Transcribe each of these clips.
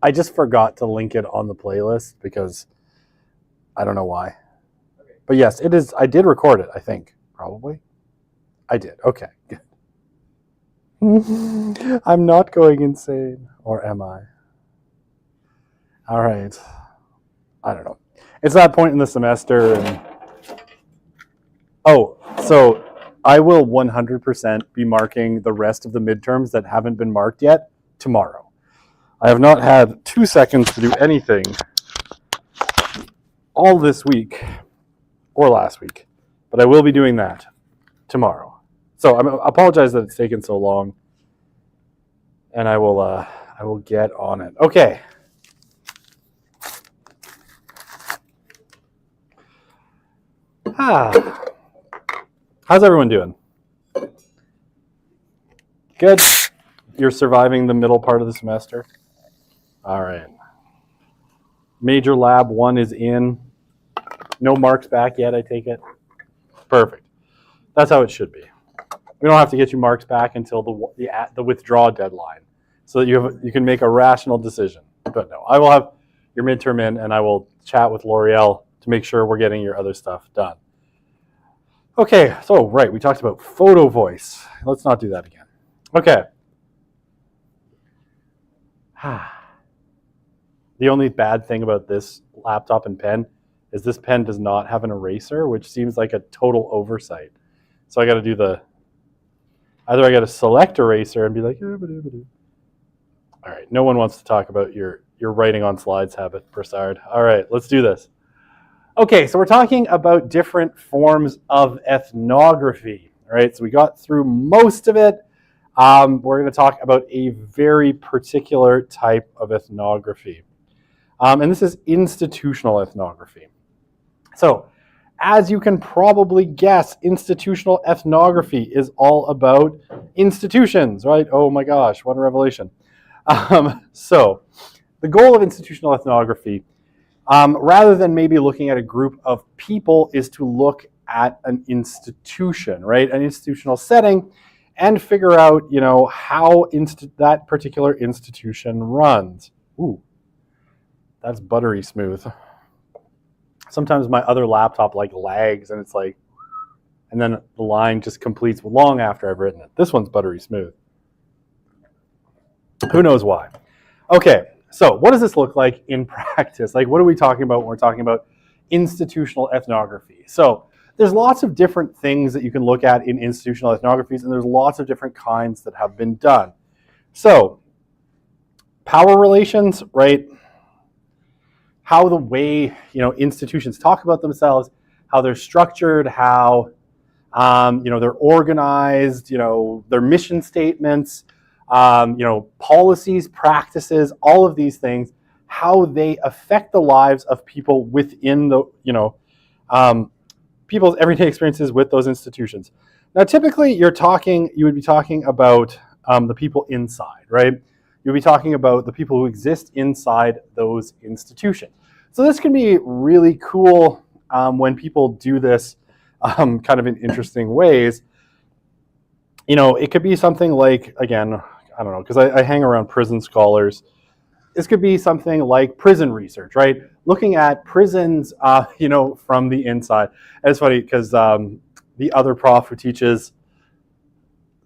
I just forgot to link it on the playlist because I don't know why. But yes, it is. I did record it, I think. Probably. I did. Okay, good. I'm not going insane. Or am I? All right. I don't know. It's that point in the semester. So I will 100% be marking the rest of the midterms that haven't been marked yet tomorrow. I have not had 2 seconds to do anything all this week or last week, but I will be doing that tomorrow. So I apologize that it's taken so long, and I will get on it. Okay. How's everyone doing? Good. You're surviving the middle part of the semester? All right. Major lab 1 is in. No marks back yet, I take it? Perfect. That's how it should be. We don't have to get you marks back until the withdraw deadline, so that you can make a rational decision. But no, I will have your midterm in, and I will chat with L'Oreal to make sure we're getting your other stuff done. Okay, so right, we talked about photo voice. Let's not do that again. Okay. The only bad thing about this laptop and pen is this pen does not have an eraser, which seems like a total oversight. So I got to do either I got to select eraser and be like, all right, no one wants to talk about your writing on slides habit, Broussard. All right, let's do this. Okay, so we're talking about different forms of ethnography, right? So we got through most of it. We're going to talk about a very particular type of ethnography. And this is institutional ethnography. So, as you can probably guess, institutional ethnography is all about institutions, right? Oh my gosh, what a revelation. So, the goal of institutional ethnography, rather than maybe looking at a group of people, is to look at an institution, right? An institutional setting, and figure out, how that particular institution runs. Ooh, that's buttery smooth. Sometimes my other laptop lags, and it's and then the line just completes long after I've written it. This one's buttery smooth. Who knows why? Okay, so what does this look like in practice? What are we talking about when we're talking about institutional ethnography? So there's lots of different things that you can look at in institutional ethnographies, and there's lots of different kinds that have been done. So power relations, right? How the way institutions talk about themselves, how they're structured, how they're organized, their mission statements, policies, practices, all of these things, how they affect the lives of people within the people's everyday experiences with those institutions. Now, typically, you would be talking about the people inside, right? You'll be talking about the people who exist inside those institutions. So this can be really cool when people do this kind of in interesting ways. It could be something like, again, I don't know, because I hang around prison scholars. This could be something like prison research, right? Looking at prisons, from the inside. And it's funny because the other prof who teaches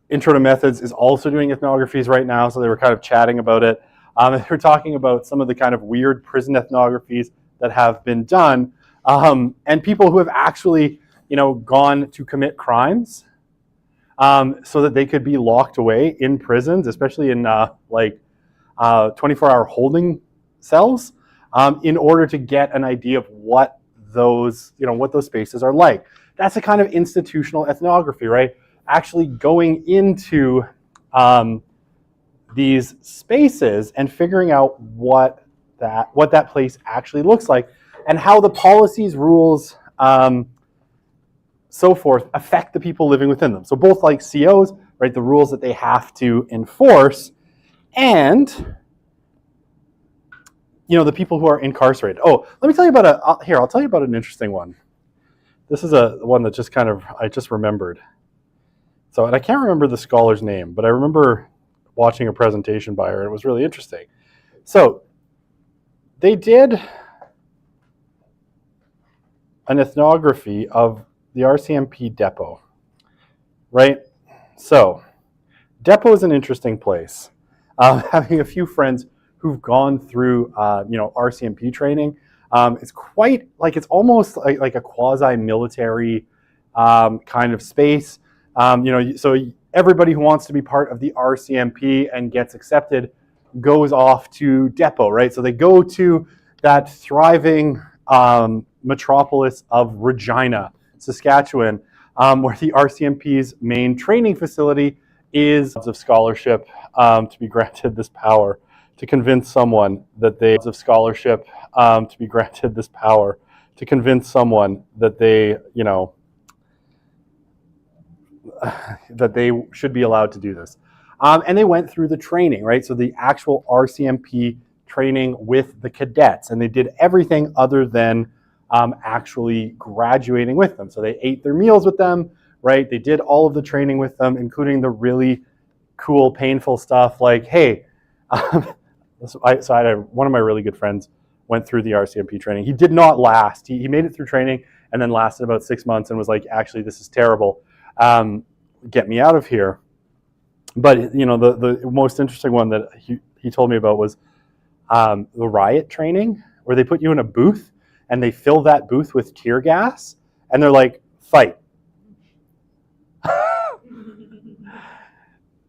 Intro to Methods is also doing ethnographies right now, so they were kind of chatting about it. They were talking about some of the kind of weird prison ethnographies that have been done, and people who have actually, gone to commit crimes, so that they could be locked away in prisons, especially in 24-hour holding cells, in order to get an idea of what those spaces are like. That's a kind of institutional ethnography, right? Actually going into these spaces and figuring out what that place actually looks like, and how the policies, rules, so forth affect the people living within them. So both COs, right, the rules that they have to enforce, and the people who are incarcerated. Oh, let me tell you about I'll tell you about an interesting one. This is one that just I just remembered. So, and I can't remember the scholar's name, but I remember watching a presentation by her, and it was really interesting. So they did an ethnography of the RCMP depot, right? So depot is an interesting place. Having a few friends who've gone through, RCMP training, it's quite like, it's almost like a quasi-military kind of space. So everybody who wants to be part of the RCMP and gets accepted goes off to depot, right? So they go to that thriving metropolis of Regina, Saskatchewan, where the RCMP's main training facility is of scholarship to be granted this power to convince someone that they of scholarship to be granted this power to convince someone that they, that they should be allowed to do this. And they went through the training, right? So the actual RCMP training with the cadets, and they did everything other than actually graduating with them. So they ate their meals with them, right? They did all of the training with them, including the really cool, painful stuff like, hey, so I had one of my really good friends went through the RCMP training. He did not last. He made it through training and then lasted about 6 months and was like, actually, this is terrible. Get me out of here. But, the most interesting one that he told me about was the riot training, where they put you in a booth and they fill that booth with tear gas and they're like, fight.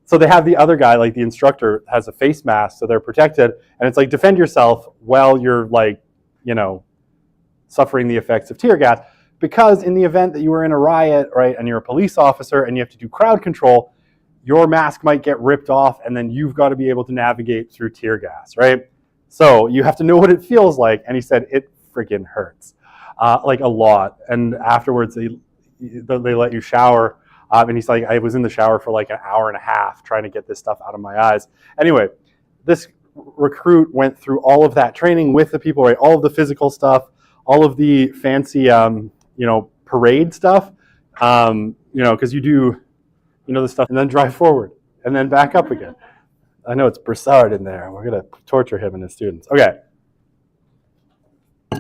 So they have the other guy, like the instructor, has a face mask, so they're protected. And it's like, defend yourself while you're suffering the effects of tear gas. Because in the event that you were in a riot, right, and you're a police officer and you have to do crowd control, your mask might get ripped off and then you've got to be able to navigate through tear gas, right? So you have to know what it feels like. And he said, it freaking hurts, like a lot. And afterwards, they let you shower. And he's like, I was in the shower for like an hour and a half trying to get this stuff out of my eyes. Anyway, this recruit went through all of that training with the people, right? All of the physical stuff, all of the fancy, parade stuff, because you do, the stuff, and then drive forward and then back up again. I know it's Broussard in there. We're going to torture him and his students. Okay.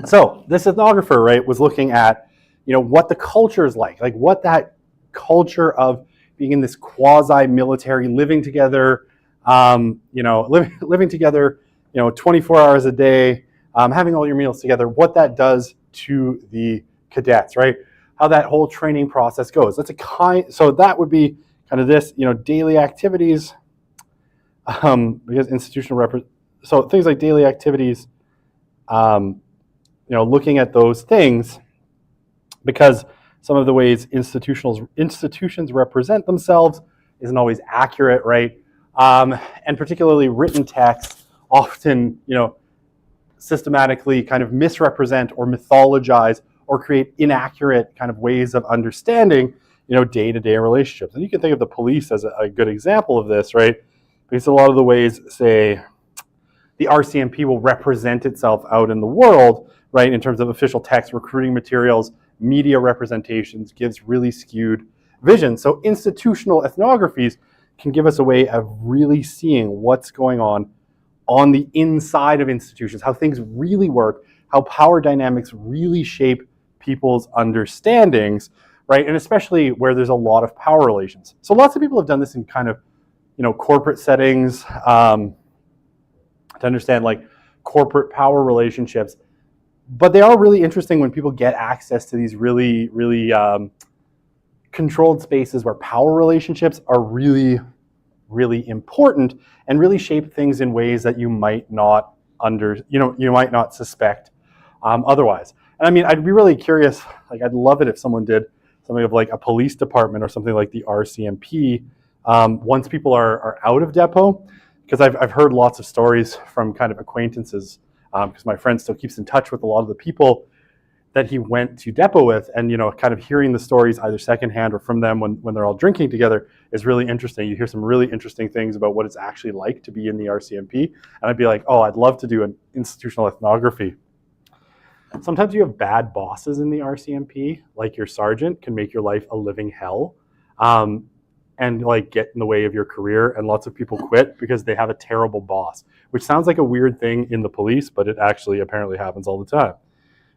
So this ethnographer, right, was looking at, what the culture is like what that culture of being in this quasi-military, living together, living together, 24 hours a day, having all your meals together, what that does to the cadets, right? How that whole training process goes. So that would be kind of this, daily activities, because institutional so things like daily activities, looking at those things, because some of the ways institutions represent themselves isn't always accurate, right? And particularly written texts often, systematically kind of misrepresent or mythologize or create inaccurate kind of ways of understanding, day-to-day relationships. And you can think of the police as a good example of this, right? Because a lot of the ways, say, the RCMP will represent itself out in the world, right, in terms of official text, recruiting materials, media representations, gives really skewed vision. So institutional ethnographies can give us a way of really seeing what's going on the inside of institutions, how things really work, how power dynamics really shape people's understandings, right? And especially where there's a lot of power relations. So lots of people have done this in kind of, corporate settings, to understand like corporate power relationships. But they are really interesting when people get access to these really, really controlled spaces where power relationships are really, really important and really shape things in ways that you might not you might not suspect otherwise. And I mean, I'd be really curious, I'd love it if someone did something of like a police department or something like the RCMP once people are out of depot, because I've heard lots of stories from kind of acquaintances, because my friend still keeps in touch with a lot of the people that he went to depot with, and kind of hearing the stories either secondhand or from them when they're all drinking together is really interesting. You hear some really interesting things about what it's actually like to be in the RCMP, and I'd be like, oh, I'd love to do an institutional ethnography. Sometimes you have bad bosses in the RCMP, like your sergeant can make your life a living hell. and like get in the way of your career, and lots of people quit because they have a terrible boss, which sounds like a weird thing in the police, but it actually apparently happens all the time.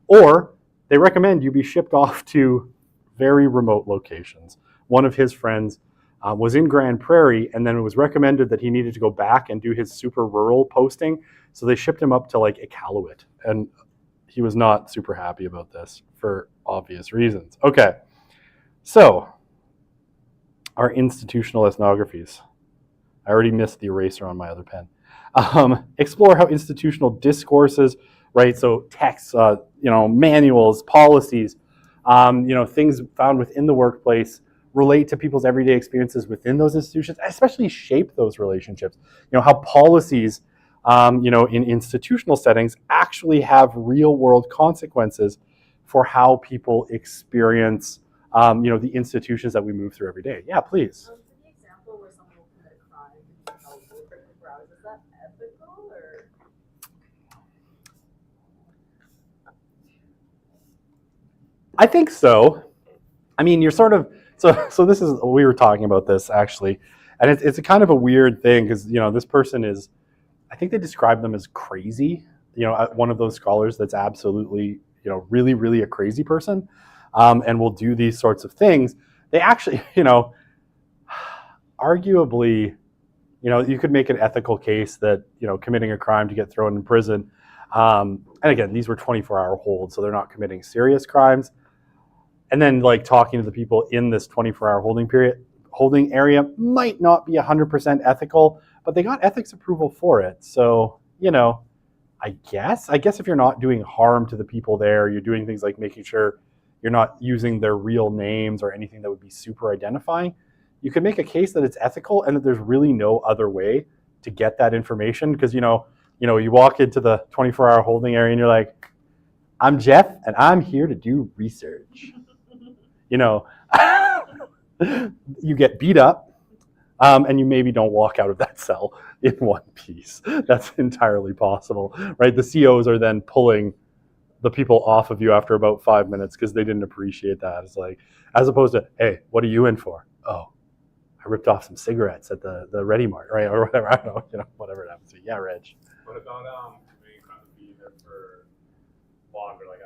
Or they recommend you be shipped off to very remote locations. One of his friends was in Grand Prairie, and then it was recommended that he needed to go back and do his super rural posting, so they shipped him up to like Iqaluit, and he was not super happy about this for obvious reasons. Okay, so our institutional ethnographies. I already missed the eraser on my other pen. Explore how institutional discourses, right? So texts, manuals, policies, things found within the workplace relate to people's everyday experiences within those institutions, especially shape those relationships. How policies, in institutional settings actually have real world consequences for how people experience, the institutions that we move through every day. Yeah, please. For the example where someone will commit a crime and tell for 24 hours, is that ethical or? I think so. I mean, you're sort of so. This is, we were talking about this actually, and it's a kind of a weird thing because this person is, I think they describe them as crazy. One of those scholars that's absolutely really really a crazy person, and will do these sorts of things. They actually arguably, you could make an ethical case that committing a crime to get thrown in prison. And again, these were 24-hour holds, so they're not committing serious crimes. And then like talking to the people in this 24-hour holding area might not be 100% ethical, but they got ethics approval for it. So, I guess if you're not doing harm to the people there, you're doing things like making sure you're not using their real names or anything that would be super identifying, you could make a case that it's ethical and that there's really no other way to get that information. Because, you walk into the 24-hour holding area and you're like, I'm Jeff and I'm here to do research. You get beat up, and you maybe don't walk out of that cell in one piece. That's entirely possible, right? The COs are then pulling the people off of you after about 5 minutes because they didn't appreciate that. It's like, as opposed to, hey, what are you in for? Oh, I ripped off some cigarettes at the Ready Mart, right? Or whatever, I don't know, whatever it happens to be. Yeah, Reg. What about being kind of be there for longer, like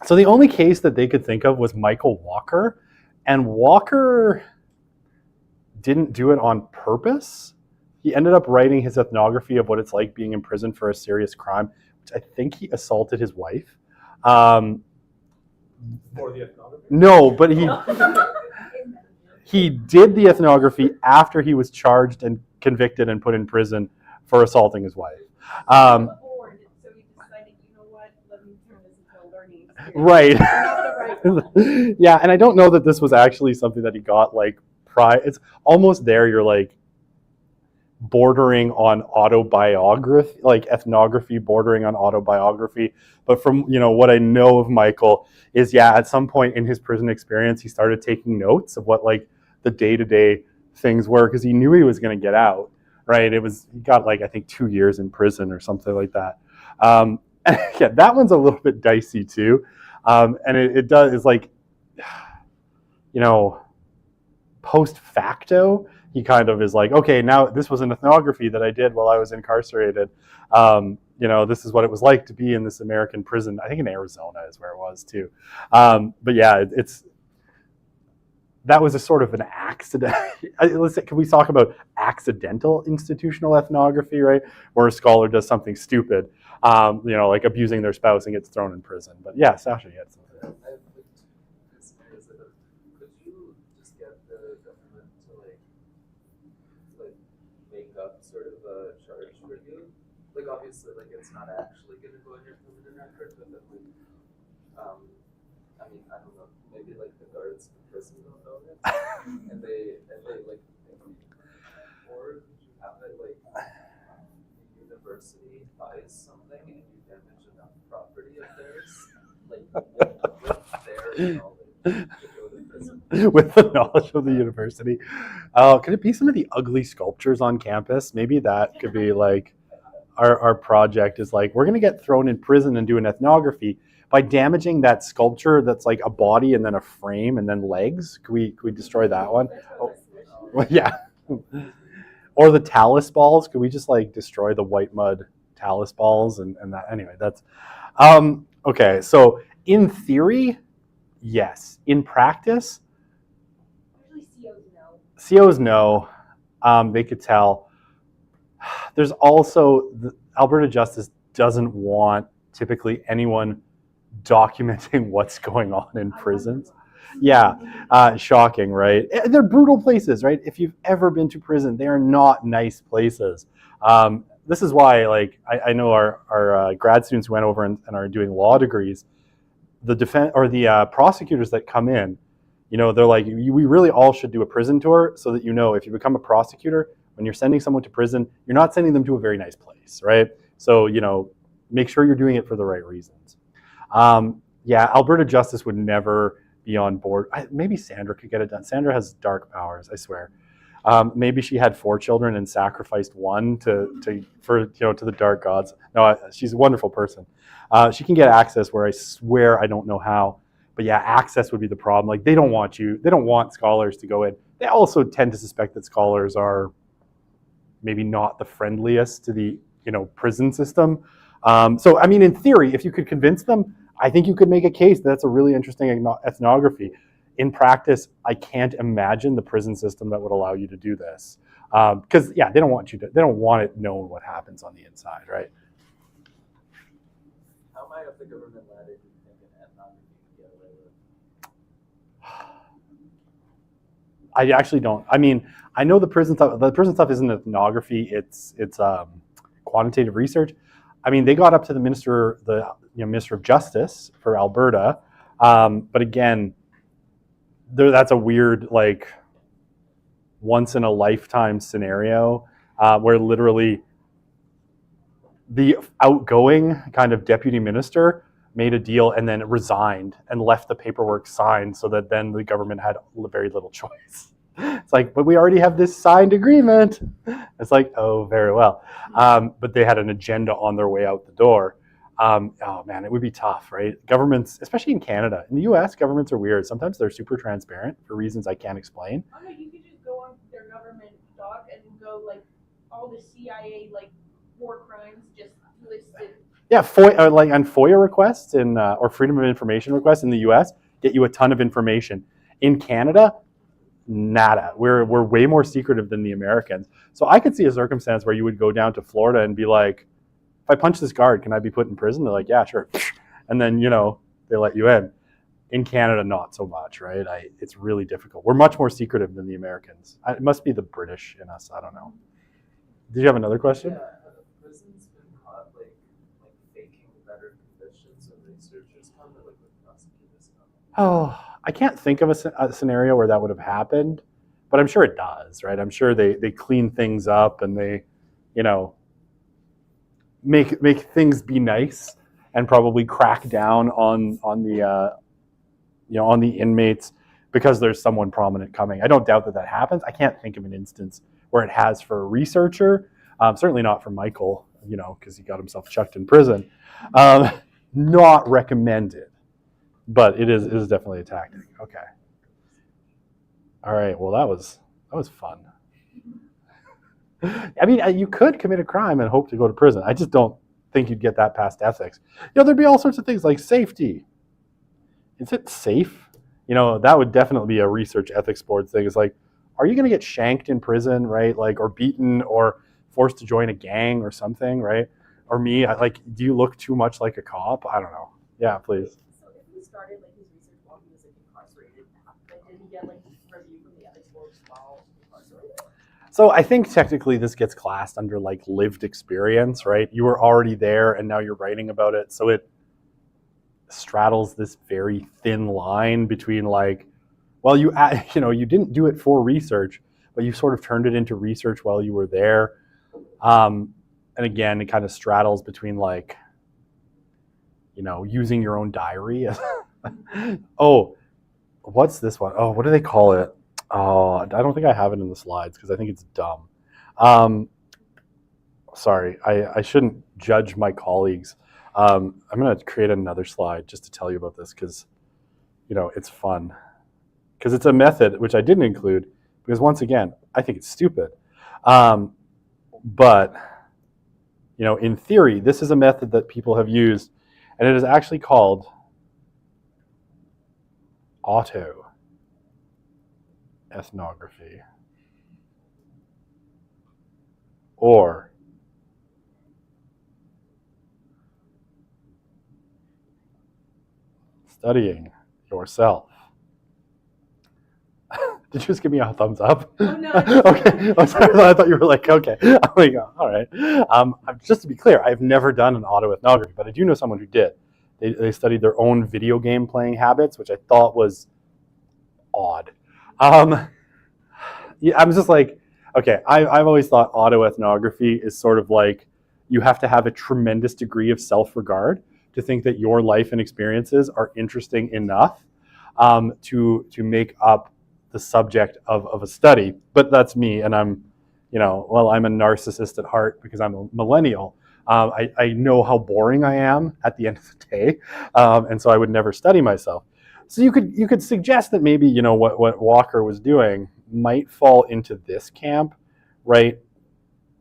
So the only case that they could think of was Michael Walker, and Walker didn't do it on purpose. He ended up writing his ethnography of what it's like being in prison for a serious crime, which I think he assaulted his wife. For the ethnography? No, but he did the ethnography after he was charged and convicted and put in prison for assaulting his wife. So he decided, let me turn this into a learning experience. Right. Yeah, and I don't know that this was actually something that he got like it's almost there. You're like bordering on autobiography, like ethnography bordering on autobiography. But from what I know of Michael is, at some point in his prison experience, he started taking notes of what like the day-to-day things were, because he knew he was going to get out, right? He got like, I think 2 years in prison or something like that. And yeah, that one's a little bit dicey too. And it does, is like, post facto, he kind of is like, okay, now this was an ethnography that I did while I was incarcerated. This is what it was like to be in this American prison. I think in Arizona is where it was too. But yeah, that was a sort of an accident. Can we talk about accidental institutional ethnography, right? Where a scholar does something stupid, like abusing their spouse and gets thrown in prison. But yeah, Sasha, you had something. Could you just get the government to like make up sort of a charge for you? Like obviously, like it's not actually going to go in your criminal record, but then I don't know, maybe like the guards in prison don't know it, and they like, or did you have it like the university buys something and you damage enough property of theirs, like with their knowledge to go to prison? With the knowledge of the university. Could it be some of the ugly sculptures on campus? Maybe that could be like our project is like, we're going to get thrown in prison and do an ethnography by damaging that sculpture that's like a body and then a frame and then legs. Could we destroy that one? Oh, well, yeah. Or the talus balls. Could we just like destroy the white mud talus balls and that? Anyway, that's okay. So in theory, yes. In practice, Usually COs know. COs no. They could tell. There's also Alberta Justice doesn't want typically anyone documenting what's going on in prisons. Yeah, shocking, right? They're brutal places, right? If you've ever been to prison, they are not nice places. This is why, like, I know our grad students who went over and are doing law degrees, the defense or the prosecutors that come in, they're like, we really all should do a prison tour so that if you become a prosecutor, when you're sending someone to prison, you're not sending them to a very nice place, right? So, make sure you're doing it for the right reasons. Yeah, Alberta Justice would never be on board. Maybe Sandra could get it done. Sandra has dark powers, I swear. Maybe she had 4 children and sacrificed one to the dark gods. No, she's a wonderful person. She can get access where I swear I don't know how. But yeah, access would be the problem. Like, they don't want scholars to go in. They also tend to suspect that scholars are maybe not the friendliest to the prison system. So I mean, in theory, if you could convince them, I think you could make a case that's a really interesting ethnography. In practice, I can't imagine the prison system that would allow you to do this, because they don't want it known what happens on the inside, right? How high up the government ladder do you think an ethnography can get away with? I actually don't. I mean, I know the prison stuff. The prison stuff isn't ethnography. It's quantitative research. I mean, they got up to the Minister of Justice for Alberta, but again, that's a weird, like, once in a lifetime scenario where literally the outgoing kind of deputy minister made a deal and then resigned and left the paperwork signed so that then the government had very little choice. It's like, but we already have this signed agreement. It's like, oh, very well. But they had an agenda on their way out the door. Oh man, it would be tough, right? Governments, especially in Canada. In the US, governments are weird. Sometimes they're super transparent for reasons I can't explain. Oh no, you could just go on their government doc and go like all the CIA like war crimes just listed. Yeah, like on FOIA requests or Freedom of Information requests in the US, get you a ton of information. In Canada, nada. We're way more secretive than the Americans. So I could see a circumstance where you would go down to Florida and be like, if I punch this guard, can I be put in prison? They're like, yeah, sure. And then, they let you in. In Canada, not so much, right? It's really difficult. We're much more secretive than the Americans. It must be the British in us. I don't know. Did you have another question? Yeah, have the prisons been caught like faking better conditions when researchers come or like when prosecutors come? Oh, I can't think of a scenario where that would have happened, but I'm sure it does, right? I'm sure they clean things up and they, make things be nice and probably crack down on the inmates because there's someone prominent coming. I don't doubt that happens. I can't think of an instance where it has for a researcher. Certainly not for Michael, because he got himself chucked in prison. Not recommended. But it is definitely a tactic. Okay. All right. Well, that was fun. I mean, you could commit a crime and hope to go to prison. I just don't think you'd get that past ethics. There'd be all sorts of things like safety. Is it safe? That would definitely be a research ethics board thing. It's like, are you going to get shanked in prison, right? Like, or beaten or forced to join a gang or something, right? Or me, do you look too much like a cop? I don't know. Yeah, please. He started like his research while he was like incarcerated. Like, did he get like review from the ethics board while incarcerated? So I think technically this gets classed under like lived experience, right? You were already there and now you're writing about it. So it straddles this very thin line between like, well, you didn't do it for research, but you sort of turned it into research while you were there. And again, it kind of straddles between like, using your own diary. Oh, what's this one? Oh, what do they call it? Oh, I don't think I have it in the slides because I think it's dumb. sorry, I shouldn't judge my colleagues. I'm going to create another slide just to tell you about this because, it's fun. Because it's a method which I didn't include because, once again, I think it's stupid. But, in theory, this is a method that people have used, and it is actually called autoethnography, or studying yourself. Did you just give me a thumbs up? Oh, no. Okay. I'm sorry. I thought you were like, okay. I'm like, all right. Just to be clear, I've never done an autoethnography, but I do know someone who did. They studied their own video game playing habits, which I thought was odd. Yeah, I'm just like, okay, I've always thought autoethnography is sort of like you have to have a tremendous degree of self-regard to think that your life and experiences are interesting enough to make up the subject of a study. But that's me, and I'm a narcissist at heart because I'm a millennial. I know how boring I am at the end of the day, and so I would never study myself. So you could suggest that maybe what Walker was doing might fall into this camp, right,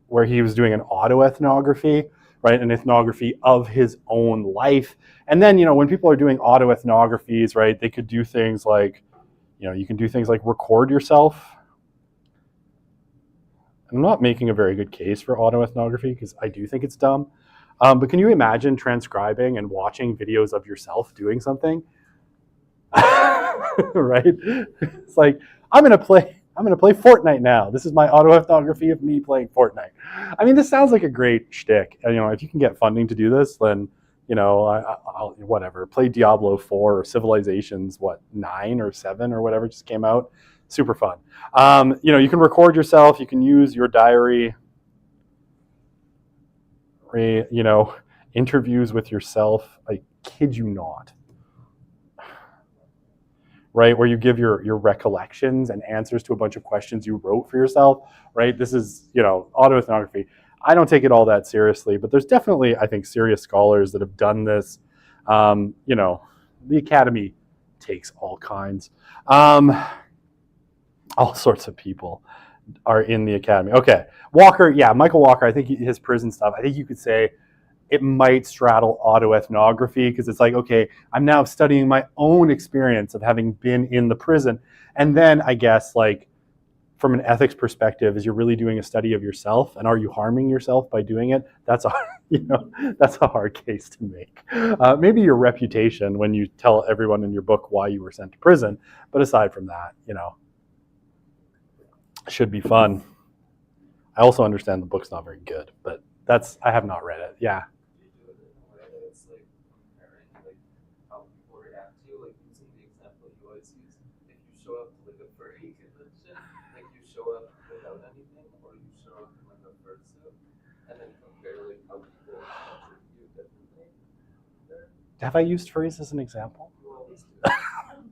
where he was doing an autoethnography, right, an ethnography of his own life. And then when people are doing autoethnographies, right, they could do things like you can do things like record yourself. I'm not making a very good case for autoethnography because I do think it's dumb. But can you imagine transcribing and watching videos of yourself doing something? Right? It's like, I'm gonna play Fortnite now. This is my autoethnography of me playing Fortnite. I mean, this sounds like a great shtick. If you can get funding to do this, then I'll whatever. Play Diablo 4 or Civilizations 9 or 7 or whatever just came out. Super fun. You can record yourself. You can use your diary. Interviews with yourself. I kid you not. Right, where you give your recollections and answers to a bunch of questions you wrote for yourself. Right, this is autoethnography. I don't take it all that seriously, but there's definitely, I think, serious scholars that have done this. The Academy takes all kinds. All sorts of people are in the Academy. Okay, Walker, yeah, Michael Walker, I think his prison stuff, I think you could say it might straddle autoethnography because it's like, okay, I'm now studying my own experience of having been in the prison. And then I guess like from an ethics perspective, is you're really doing a study of yourself, and are you harming yourself by doing it? That's a hard case to make. Maybe your reputation when you tell everyone in your book why you were sent to prison, but aside from that, should be fun. I also understand the book's not very good, but I have not read it. Yeah. You do it in a way that it's like comparing like how people react to you, like using the example you always use. If you show up to like a furry convention, like you show up without anything, or you show up in like a fursuit, and then compare like how people treat you differently. Have I used furries as an example? You always do.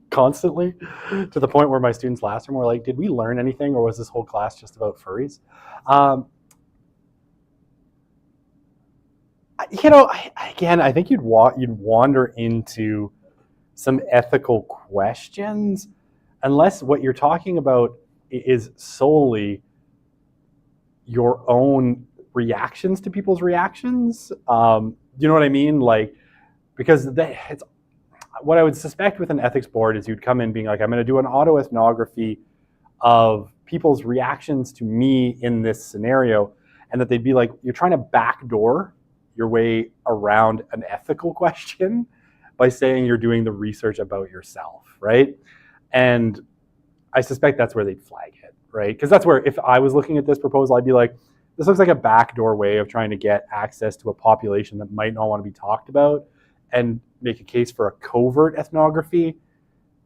Constantly, to the point where my students last term were like, did we learn anything, or was this whole class just about furries? I think you'd wander into some ethical questions unless what you're talking about is solely your own reactions to people's reactions. You know what I mean? Like, because it's what I would suspect with an ethics board is you'd come in being like, I'm going to do an autoethnography of people's reactions to me in this scenario, and that they'd be like, you're trying to backdoor your way around an ethical question by saying you're doing the research about yourself, right? And I suspect that's where they'd flag it, right? Because that's where, if I was looking at this proposal, I'd be like, this looks like a backdoor way of trying to get access to a population that might not want to be talked about, and make a case for a covert ethnography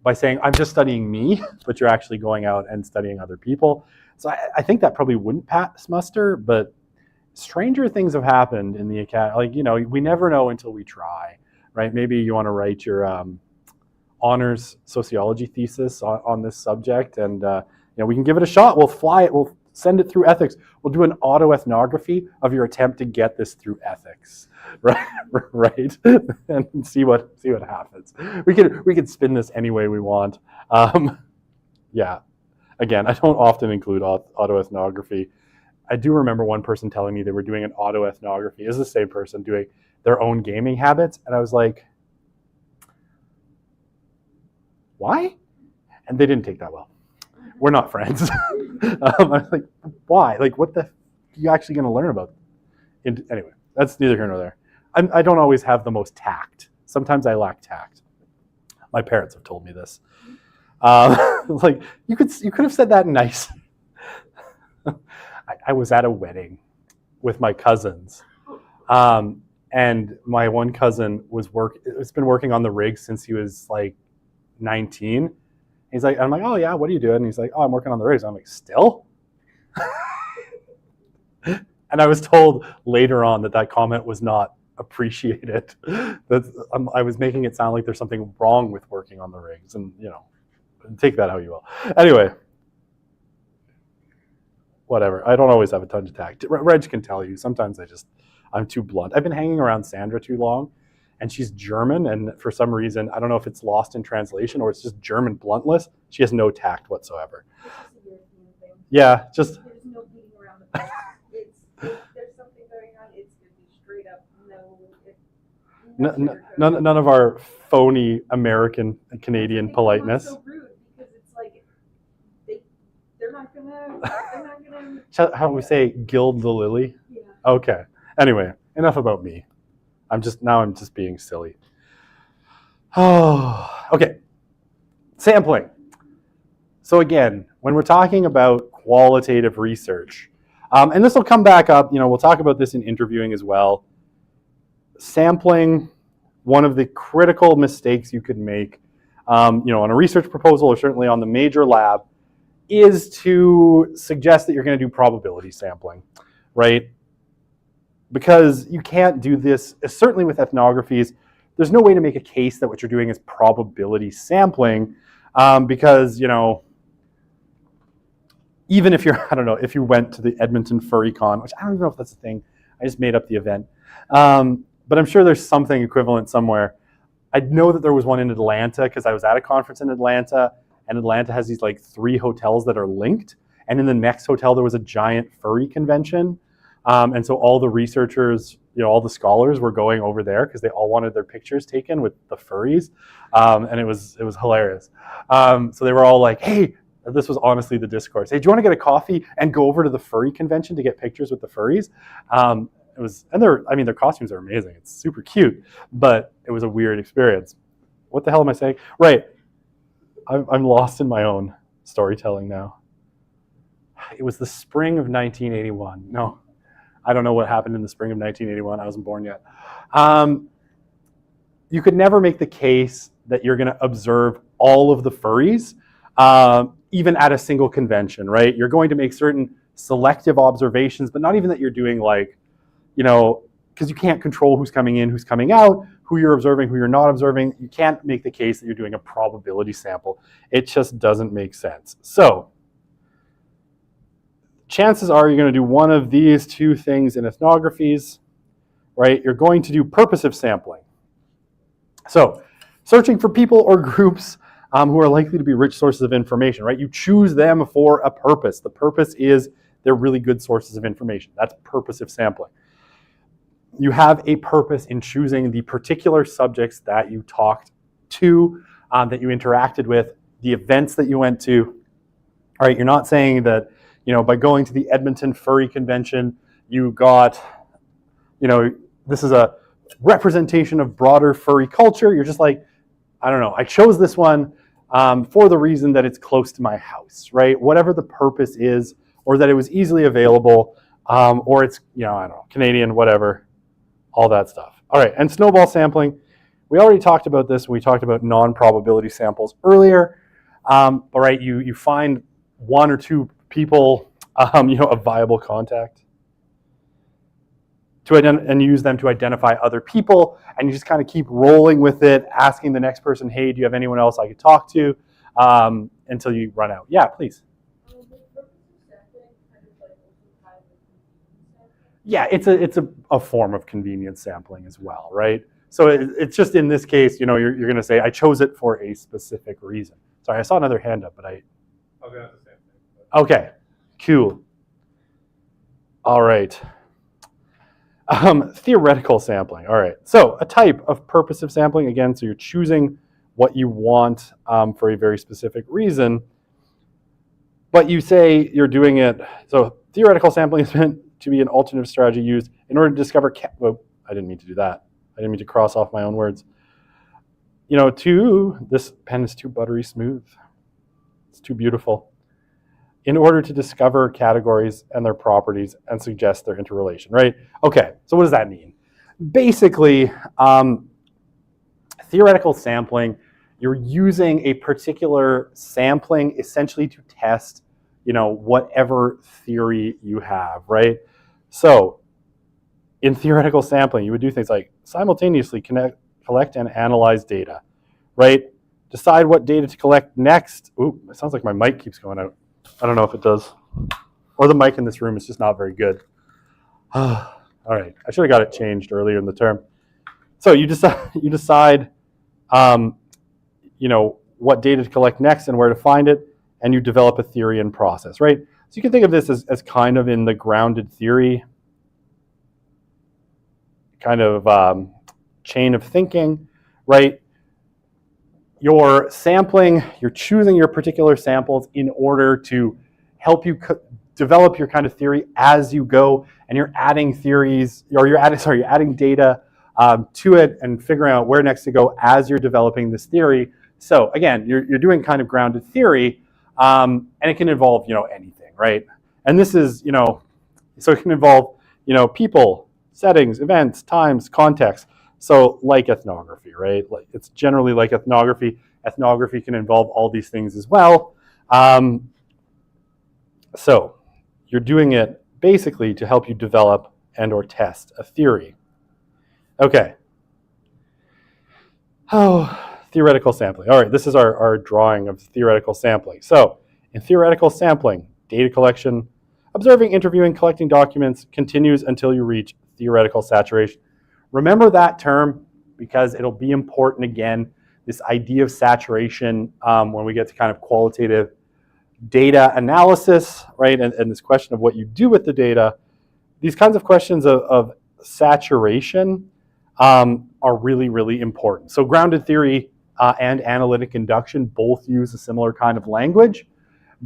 by saying, I'm just studying me, but you're actually going out and studying other people. So I think that probably wouldn't pass muster, but stranger things have happened in the academy. Like, we never know until we try, right? Maybe you want to write your honors sociology thesis on this subject, and we can give it a shot. We'll send it through ethics. We'll do an autoethnography of your attempt to get this through ethics, right? Right, and see what happens. We could spin this any way we want. Yeah. Again, I don't often include autoethnography. I do remember one person telling me they were doing an autoethnography. Is the same person doing their own gaming habits, and I was like, why? And they didn't take that well. We're not friends. I was like, why? Like, what the? Are you actually going to learn about? Anyway, that's neither here nor there. I don't always have the most tact. Sometimes I lack tact. My parents have told me this. Like, you could have said that nice. I was at a wedding with my cousins, and my one cousin has been working on the rig since he was like 19. He's like, I'm like, oh yeah, what are you doing? And he's like, oh, I'm working on the rigs. I'm like, still? And I was told later on that comment was not appreciated. I was making it sound like there's something wrong with working on the rigs, and take that how you will. Anyway, whatever. I don't always have a ton of tact. Reg can tell you. Sometimes I'm too blunt. I've been hanging around Sandra too long, and she's German, and for some reason, I don't know if it's lost in translation or it's just German bluntness. She has no tact whatsoever. It's just a European thing. Yeah, just. There's no beating around the bush. If there's something going on, it's going to be straight up no. None of our phony American and Canadian politeness. It's so rude because it's like they're not gonna. How do we say gild the lily? Yeah. Okay. Anyway, enough about me. I'm just being silly. Oh, okay. Sampling. So again, when we're talking about qualitative research, and this will come back up, we'll talk about this in interviewing as well. Sampling, one of the critical mistakes you could make, on a research proposal or certainly on the major lab, is to suggest that you're going to do probability sampling, right? Because you can't do this, certainly with ethnographies. There's no way to make a case that what you're doing is probability sampling, because, even if if you went to the Edmonton Furry Con, which I don't even know if that's a thing, I just made up the event, but I'm sure there's something equivalent somewhere. I know that there was one in Atlanta because I was at a conference in Atlanta, and Atlanta has these like 3 hotels that are linked, and in the next hotel there was a giant furry convention. And so all the researchers, all the scholars were going over there because they all wanted their pictures taken with the furries. And it was hilarious. So they were all like, hey, this was honestly the discourse. Hey, do you want to get a coffee and go over to the furry convention to get pictures with the furries? Their costumes are amazing. It's super cute, but it was a weird experience. What the hell am I saying? Right. I'm lost in my own storytelling now. It was the spring of 1981. No. I don't know what happened in the spring of 1981. I wasn't born yet. You could never make the case that you're going to observe all of the furries, even at a single convention, right? You're going to make certain selective observations, but not even that you're doing because you can't control who's coming in, who's coming out, who you're observing, who you're not observing. You can't make the case that you're doing a probability sample. It just doesn't make sense. So, chances are you're going to do one of these 2 things in ethnographies, right? You're going to do purposive sampling. So, searching for people or groups who are likely to be rich sources of information, right? You choose them for a purpose. The purpose is they're really good sources of information. That's purposive sampling. You have a purpose in choosing the particular subjects that you talked to, that you interacted with, the events that you went to. All right, you're not saying that by going to the Edmonton Furry Convention, you got, this is a representation of broader furry culture. You're just like, I don't know, I chose this one for the reason that it's close to my house, right? Whatever the purpose is, or that it was easily available, or it's, I don't know, Canadian, whatever, all that stuff. All right, and snowball sampling. We already talked about this when we talked about non-probability samples earlier. All right, you find 1 or 2 people, a viable contact, and use them to identify other people, and you just kind of keep rolling with it, asking the next person, hey, do you have anyone else I could talk to, until you run out. Yeah, please. The purpose of sampling kind of Yeah, it's a form of convenience sampling as well, right? So it's just in this case, you're going to say, I chose it for a specific reason. Sorry, I saw another hand up, but I was gonna have the same thing. But okay, cool. All right. Theoretical sampling. All right. So a type of purposive sampling, again, so you're choosing what you want for a very specific reason, but you say you're doing it. So theoretical sampling is meant to be an alternative strategy used in order to discover, well, I didn't mean to do that. I didn't mean to cross off my own words. This pen is too buttery smooth. It's too beautiful. In order to discover categories and their properties and suggest their interrelation, right? Okay, so what does that mean? Basically, theoretical sampling, you're using a particular sampling essentially to test, whatever theory you have, right? So in theoretical sampling, you would do things like simultaneously collect and analyze data, right? Decide what data to collect next. Ooh, it sounds like my mic keeps going out. I don't know if it does. Or the mic in this room is just not very good. All right, I should have got it changed earlier in the term. So you decide, what data to collect next and where to find it, and you develop a theory and process, right? So you can think of this as kind of in the grounded theory kind of chain of thinking, right? You're sampling, you're choosing your particular samples in order to help you develop your kind of theory as you go, and you're adding theories, or you're adding data to it and figuring out where next to go as you're developing this theory. So again, you're doing kind of grounded theory, and it can involve anything, right? And this is so it can involve people, settings, events, times, context. So like ethnography, right? Like it's generally like ethnography. Ethnography can involve all these things as well. So you're doing it basically to help you develop and or test a theory. Okay. Theoretical sampling. All right, this is our drawing of theoretical sampling. So in theoretical sampling, data collection, observing, interviewing, collecting documents continues until you reach theoretical saturation. Remember that term because it'll be important again, this idea of saturation when we get to kind of qualitative data analysis, right? And this question of what you do with the data. These kinds of questions of saturation are really, really important. So grounded theory and analytic induction both use a similar kind of language,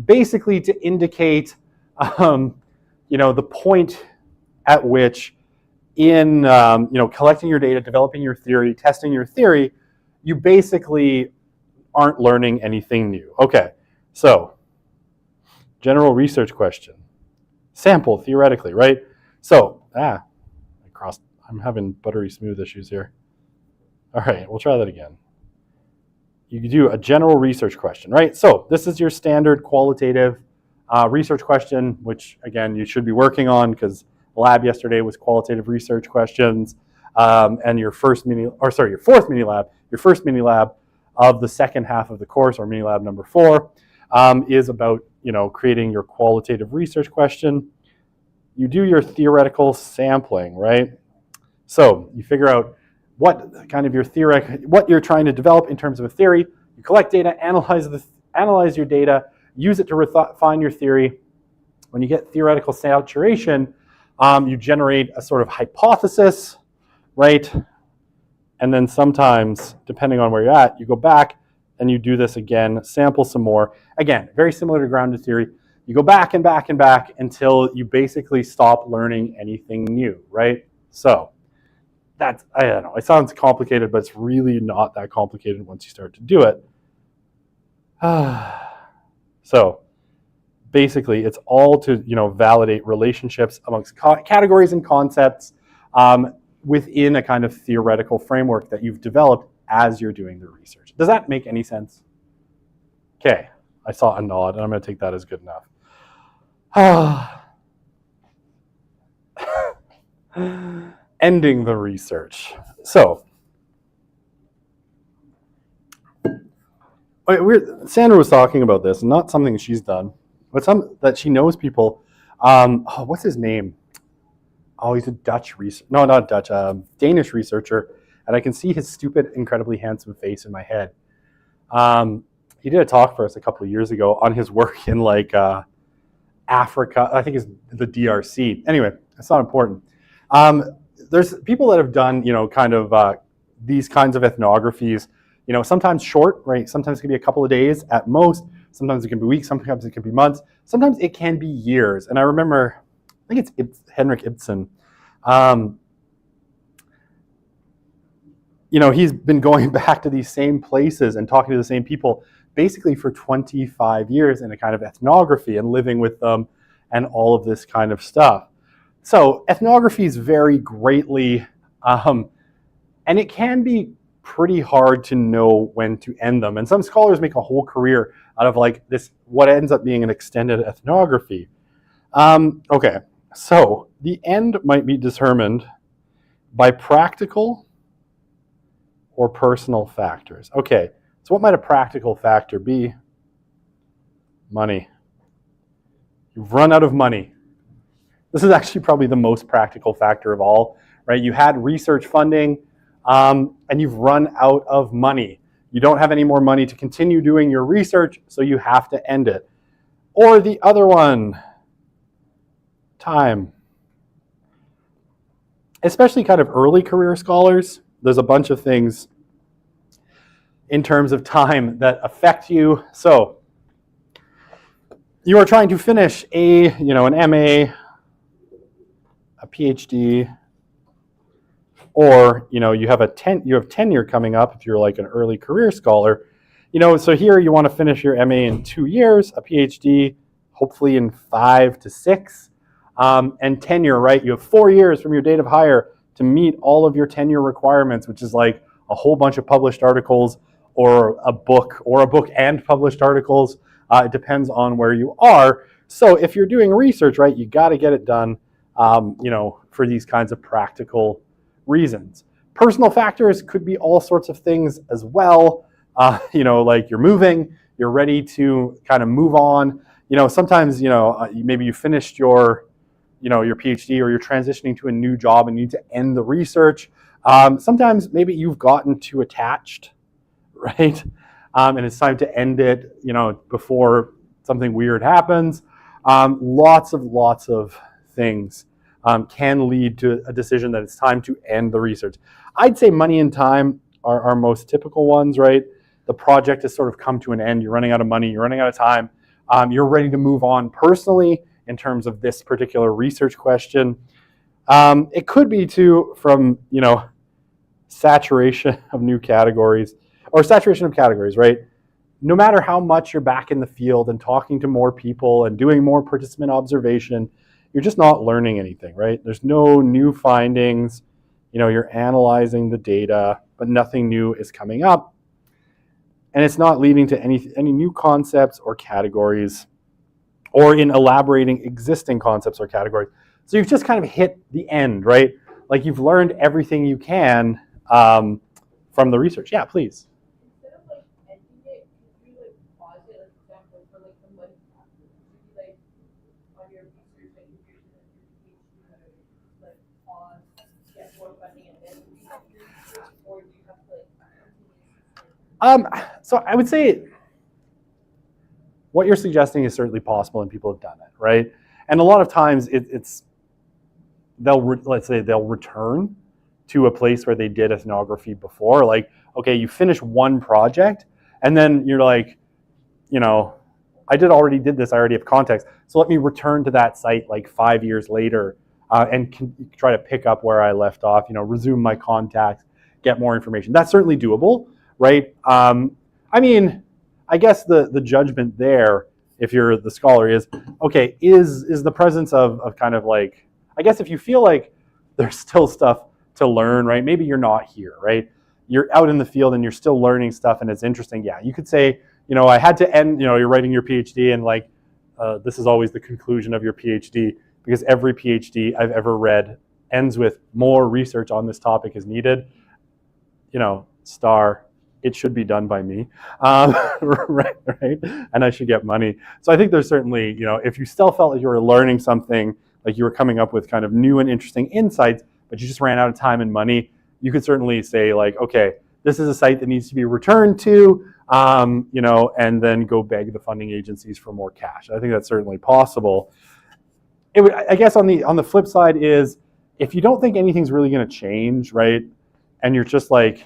basically to indicate the point at which in collecting your data, developing your theory, testing your theory, you basically aren't learning anything new. Okay, so general research question. Sample theoretically, right? So, I'm having buttery smooth issues here. All right, we'll try that again. You can do a general research question, right? So this is your standard qualitative research question, which again, you should be working on because the lab yesterday was qualitative research questions. And your fourth mini lab of the second half of the course, or mini lab number 4, is about creating your qualitative research question. You do your theoretical sampling, right? So you figure out what kind of what you're trying to develop in terms of a theory. You collect data, analyze your data, use it to refine your theory. When you get theoretical saturation, you generate a sort of hypothesis, right? And then sometimes, depending on where you're at, you go back and you do this again, sample some more. Again, very similar to grounded theory. You go back and back and back until you basically stop learning anything new, right? So that's, I don't know, it sounds complicated, but it's really not that complicated once you start to do it. So basically, it's all to validate relationships amongst categories and concepts within a kind of theoretical framework that you've developed as you're doing the research. Does that make any sense? Okay, I saw a nod, and I'm going to take that as good enough. Ending the research. So, Sandra was talking about this, not something she's done, but something that she knows people. What's his name? oh, he's a no, not Dutch, Danish researcher, and I can see his stupid, incredibly handsome face in my head. He did a talk for us a couple of years ago on his work in like Africa. I think it's the DRC. Anyway, it's not important. There's people that have done, kind of these kinds of ethnographies. Sometimes short, right? Sometimes it can be a couple of days at most. Sometimes it can be weeks. Sometimes it can be months. Sometimes it can be years. And I remember, I think it's Henrik Ibsen. He's been going back to these same places and talking to the same people basically for 25 years in a kind of ethnography and living with them and all of this kind of stuff. So ethnographies vary greatly, and it can be pretty hard to know when to end them. And some scholars make a whole career out of like this, what ends up being an extended ethnography. Okay, so the end might be determined by practical or personal factors. Okay, so what might a practical factor be? Money. You've run out of money. This is actually probably the most practical factor of all, right? You had research funding, and you've run out of money. You don't have any more money to continue doing your research, so you have to end it. Or the other one, time. Especially kind of early career scholars, there's a bunch of things in terms of time that affect you. So you are trying to finish an MA, a PhD, or you have tenure coming up if you're like an early career scholar. So here you want to finish your MA in 2 years, a PhD hopefully in 5 to 6, and tenure, right? You have 4 years from your date of hire to meet all of your tenure requirements, which is like a whole bunch of published articles or a book and published articles. It depends on where you are. So if you're doing research, right, you got to get it done, for these kinds of practical reasons. Personal factors could be all sorts of things as well. Like you're moving, you're ready to kind of move on. Sometimes, maybe you finished your PhD or you're transitioning to a new job and you need to end the research. Sometimes maybe you've gotten too attached, right? And it's time to end it, before something weird happens. Lots of things can lead to a decision that it's time to end the research. I'd say money and time are our most typical ones, right? The project has sort of come to an end. You're running out of money. You're running out of time. You're ready to move on personally in terms of this particular research question. It could be from saturation of new categories or saturation of categories, right? No matter how much you're back in the field and talking to more people and doing more participant observation, you're just not learning anything, right? There's no new findings. You're analyzing the data, but nothing new is coming up. And it's not leading to any new concepts or categories or in elaborating existing concepts or categories. So you've just kind of hit the end, right? Like you've learned everything you can from the research. Yeah, please. Instead of like ending it, could you like pause it, like for example, for like the money factor? Could you like on your research that you're doing your PhD, like pause, get more funding, and then do your research, or do you have to like continue? So I would say what you're suggesting is certainly possible, and people have done it, right? And a lot of times they'll return to a place where they did ethnography before. Like, okay, you finish one project, and then you're like, I already did this. I already have context. So let me return to that site like 5 years later and try to pick up where I left off. Resume my contacts, get more information. That's certainly doable, right? I guess the judgment there, if you're the scholar, is okay. Is the presence of kind of like, I guess if you feel like there's still stuff to learn, right? Maybe you're not here, right? You're out in the field and you're still learning stuff and it's interesting. Yeah, you could say, I had to end, you're writing your PhD and like, this is always the conclusion of your PhD because every PhD I've ever read ends with more research on this topic is needed. It should be done by me, right? And I should get money. So I think there's certainly, if you still felt like you were learning something, like you were coming up with kind of new and interesting insights, but you just ran out of time and money, you could certainly say like, okay, this is a site that needs to be returned to, and then go beg the funding agencies for more cash. I think that's certainly possible. I guess on the flip side is, if you don't think anything's really going to change, right, and you're just like,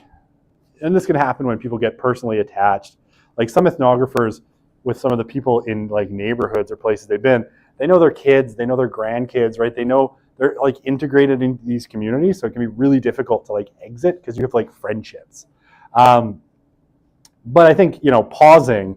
and this can happen when people get personally attached, like some ethnographers with some of the people in like neighborhoods or places they've been, they know their kids, they know their grandkids, right? They know they're like integrated into these communities, so it can be really difficult to like exit because you have like friendships. But I think, pausing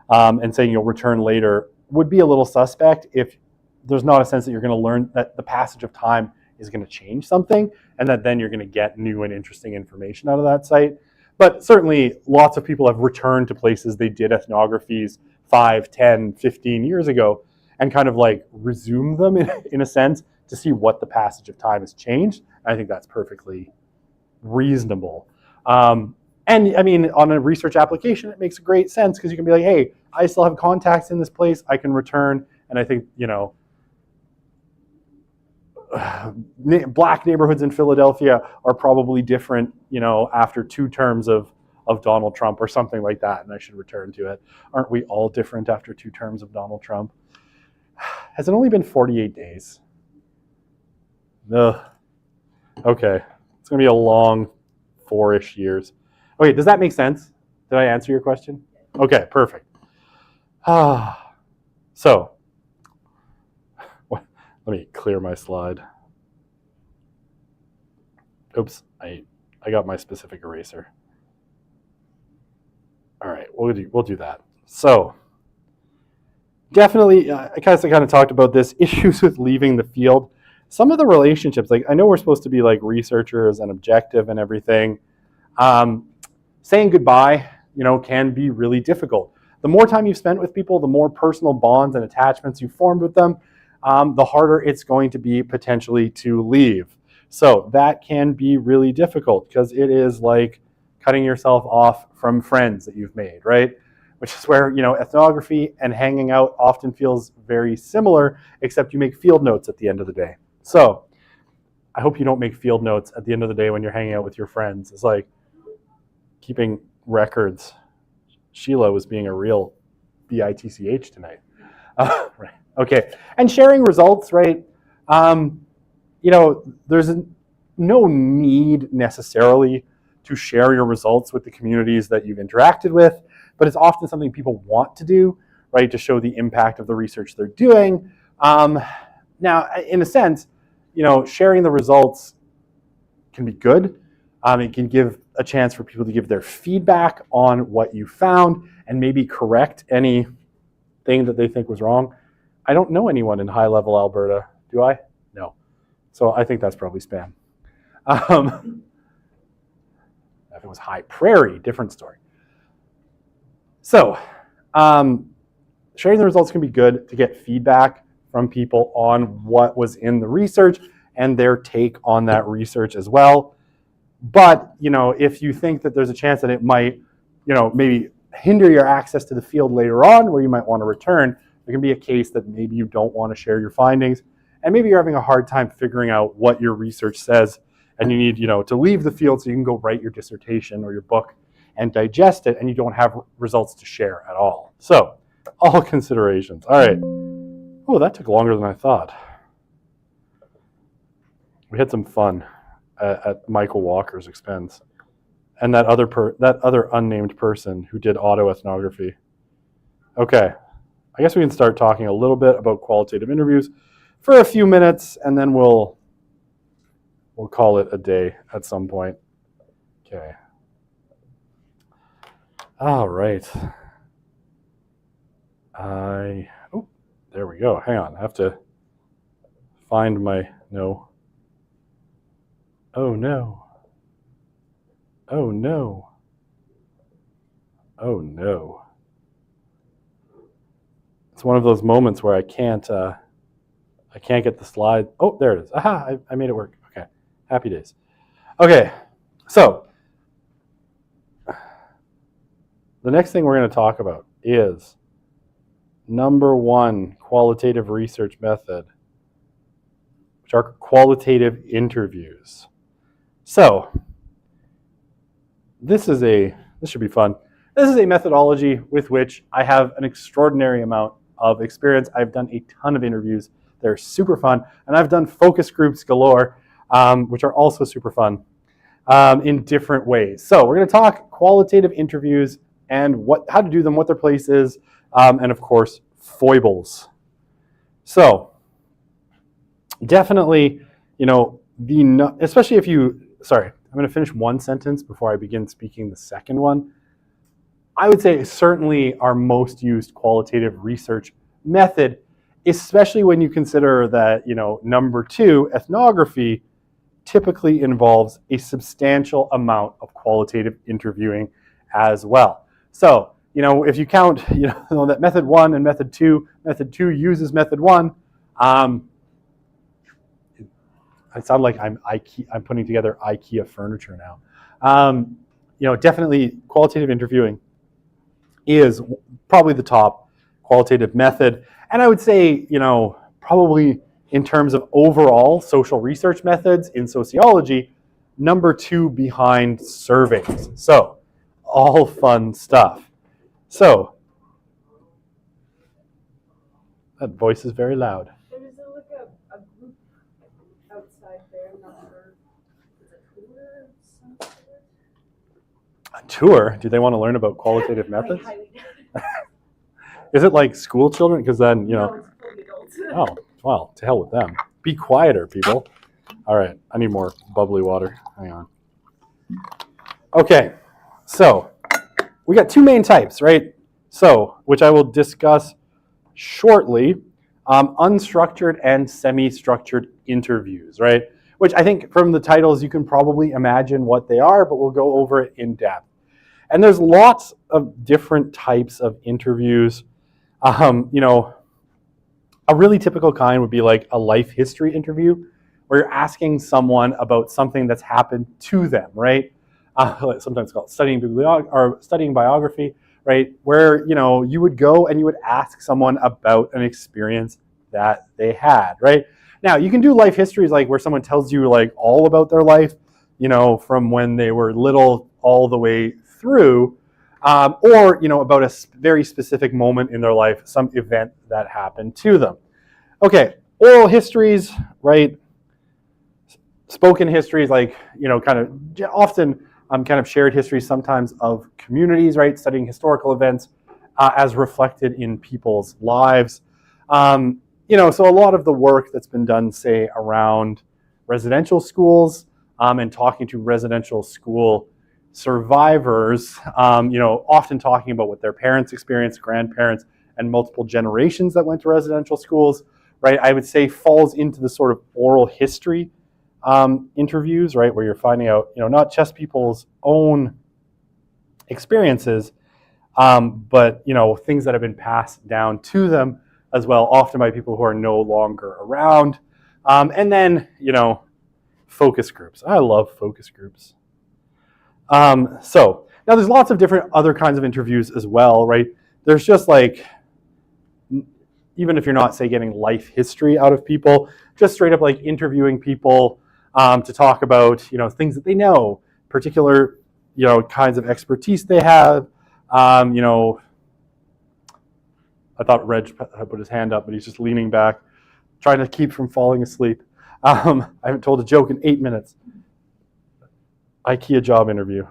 and saying you'll return later would be a little suspect if there's not a sense that you're going to learn that the passage of time is going to change something, and that then you're going to get new and interesting information out of that site. But certainly lots of people have returned to places they did ethnographies 5, 10, 15 years ago and kind of like resume them in a sense to see what the passage of time has changed. I think that's perfectly reasonable. And I mean, on a research application, it makes great sense because you can be like, hey, I still have contacts in this place, I can return. And I think, black neighborhoods in Philadelphia are probably different, after 2 terms of Donald Trump or something like that, and I should return to it. Aren't we all different after 2 terms of Donald Trump? Has it only been 48 days? Ugh. Okay, it's gonna be a long 4-ish years. Okay, does that make sense? Did I answer your question? Okay, perfect. So, let me clear my slide. Oops, I got my specific eraser. All right, we'll do that. So, definitely, I kind of talked about this, issues with leaving the field. Some of the relationships, like I know we're supposed to be like researchers and objective and everything. Saying goodbye, can be really difficult. The more time you've spent with people, the more personal bonds and attachments you've formed with them, the harder it's going to be potentially to leave. So that can be really difficult because it is like cutting yourself off from friends that you've made, right? Which is where, ethnography and hanging out often feels very similar, except you make field notes at the end of the day. So I hope you don't make field notes at the end of the day when you're hanging out with your friends. It's like keeping records. Sheila was being a real bitch tonight. Right. Okay. And sharing results, right? There's no need necessarily to share your results with the communities that you've interacted with, but it's often something people want to do, right, to show the impact of the research they're doing. Now, in a sense, sharing the results can be good. It can give a chance for people to give their feedback on what you found and maybe correct anything that they think was wrong. I don't know anyone in high-level Alberta, do I? No. So I think that's probably spam. If it was High Prairie, different story. So sharing the results can be good to get feedback from people on what was in the research and their take on that research as well. But, if you think that there's a chance that it might, maybe hinder your access to the field later on where you might want to return, there can be a case that maybe you don't want to share your findings, and maybe you're having a hard time figuring out what your research says, and you need, to leave the field so you can go write your dissertation or your book and digest it, and you don't have results to share at all. So, all considerations. All right. Oh, that took longer than I thought. We had some fun at Michael Walker's expense, and that other unnamed person who did autoethnography. Okay, I guess we can start talking a little bit about qualitative interviews for a few minutes, and then we'll call it a day at some point. Okay. All right. There we go. Hang on, I have to find my no. Oh no. Oh no. Oh no. It's one of those moments where I can't get the slide. Oh, there it is. Aha, I made it work. Okay. Happy days. Okay. So, the next thing we're going to talk about is number 1 qualitative research method, which are qualitative interviews. So this should be fun. This is a methodology with which I have an extraordinary amount of experience. I've done a ton of interviews. They're super fun. And I've done focus groups galore, which are also super fun in different ways. So we're going to talk qualitative interviews and how to do them, what their place is, and of course, foibles. So definitely, especially if I'm going to finish one sentence before I begin speaking the second one. I would say certainly our most used qualitative research method, especially when you consider that, number 2, ethnography, typically involves a substantial amount of qualitative interviewing as well. So, if you count, that method 1 and method 2 uses method 1, I sound like I'm putting together IKEA furniture now. Definitely qualitative interviewing is probably the top qualitative method. And I would say, probably in terms of overall social research methods in sociology, number 2 behind surveys. So, all fun stuff. So, that voice is very loud. There is a group outside there, I'm not sure. Is it a tour of some sort? A tour? Do they want to learn about qualitative methods? I highly doubt Is it like school children? Because then, No, it's fully adults. oh, well, to hell with them. Be quieter, people. All right, I need more bubbly water. Hang on. Okay, so we got 2 main types, right? So, which I will discuss shortly, unstructured and semi-structured interviews, right? Which I think from the titles you can probably imagine what they are, but we'll go over it in depth. And there's lots of different types of interviews. A really typical kind would be like a life history interview, where you're asking someone about something that's happened to them, right? Sometimes called studying biography, right? Where you would go and you would ask someone about an experience that they had, right? Now you can do life histories like where someone tells you like all about their life, from when they were little all the way through, or about a very specific moment in their life, some event that happened to them. Okay, oral histories, right? Spoken histories, like kind of often kind of shared histories, sometimes of communities, right? Studying historical events as reflected in people's lives. So a lot of the work that's been done, say, around residential schools and talking to residential school survivors, often talking about what their parents experienced, grandparents, and multiple generations that went to residential schools, right? I would say falls into the sort of oral history interviews, right? Where you're finding out, not just people's own experiences, but, things that have been passed down to them as well, often by people who are no longer around. And then, focus groups. I love focus groups. So now there's lots of different other kinds of interviews as well, right? There's just like, even if you're not, say, getting life history out of people, just straight up like interviewing people to talk about, things that they know, particular, kinds of expertise they have. I thought Reg put his hand up, but he's just leaning back, trying to keep from falling asleep. I haven't told a joke in 8 minutes. IKEA job interview.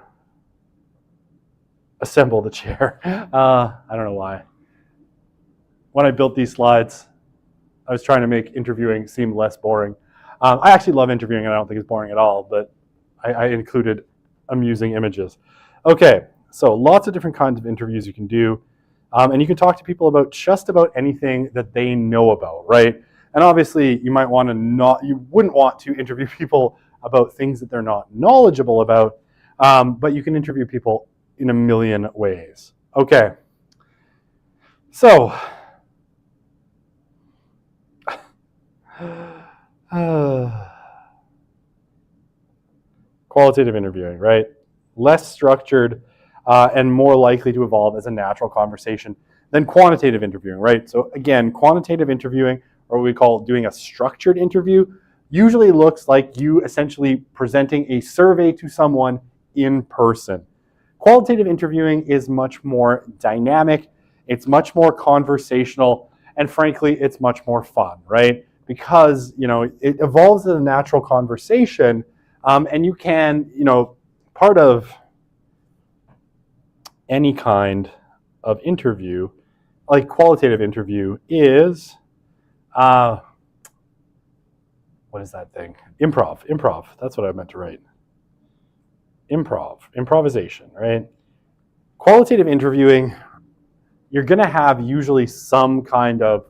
Assemble the chair. I don't know why. When I built these slides, I was trying to make interviewing seem less boring. I actually love interviewing, and I don't think it's boring at all, but I included amusing images. Okay, so lots of different kinds of interviews you can do. And you can talk to people about just about anything that they know about, right? And obviously, you wouldn't want to interview people about things that they're not knowledgeable about, but you can interview people in a million ways. Okay, so qualitative interviewing, right? Less structured and more likely to evolve as a natural conversation than quantitative interviewing, right? So again, quantitative interviewing, or what we call doing a structured interview, usually looks like you essentially presenting a survey to someone in person. Qualitative interviewing is much more dynamic, it's much more conversational, and frankly, it's much more fun, right? Because, it evolves in a natural conversation, and you can, part of any kind of interview, like qualitative interview, is, what is that thing? Improv, that's what I meant to write. Improvisation, right? Qualitative interviewing, you're going to have usually some kind of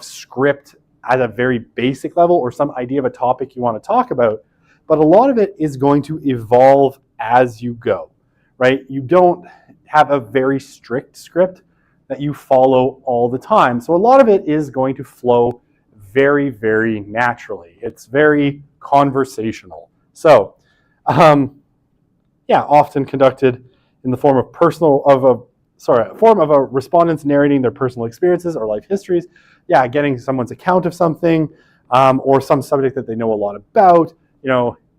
script at a very basic level or some idea of a topic you want to talk about, but a lot of it is going to evolve as you go, right? You don't have a very strict script that you follow all the time. So a lot of it is going to flow very, very naturally. It's very conversational. So, often conducted in the form of respondents narrating their personal experiences or life histories. Yeah, getting someone's account of something, or some subject that they know a lot about.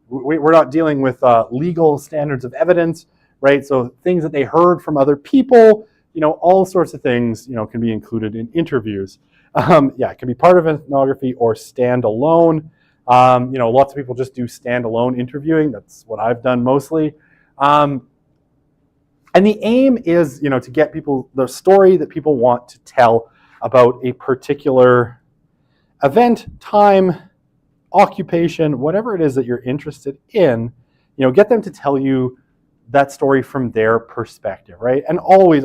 We're not dealing with legal standards of evidence, right? So things that they heard from other people, all sorts of things, can be included in interviews. It can be part of ethnography or standalone. Lots of people just do standalone interviewing. That's what I've done mostly. And the aim is, to get people the story that people want to tell about a particular event, time, occupation, whatever it is that you're interested in, get them to tell you that story from their perspective, right? And always,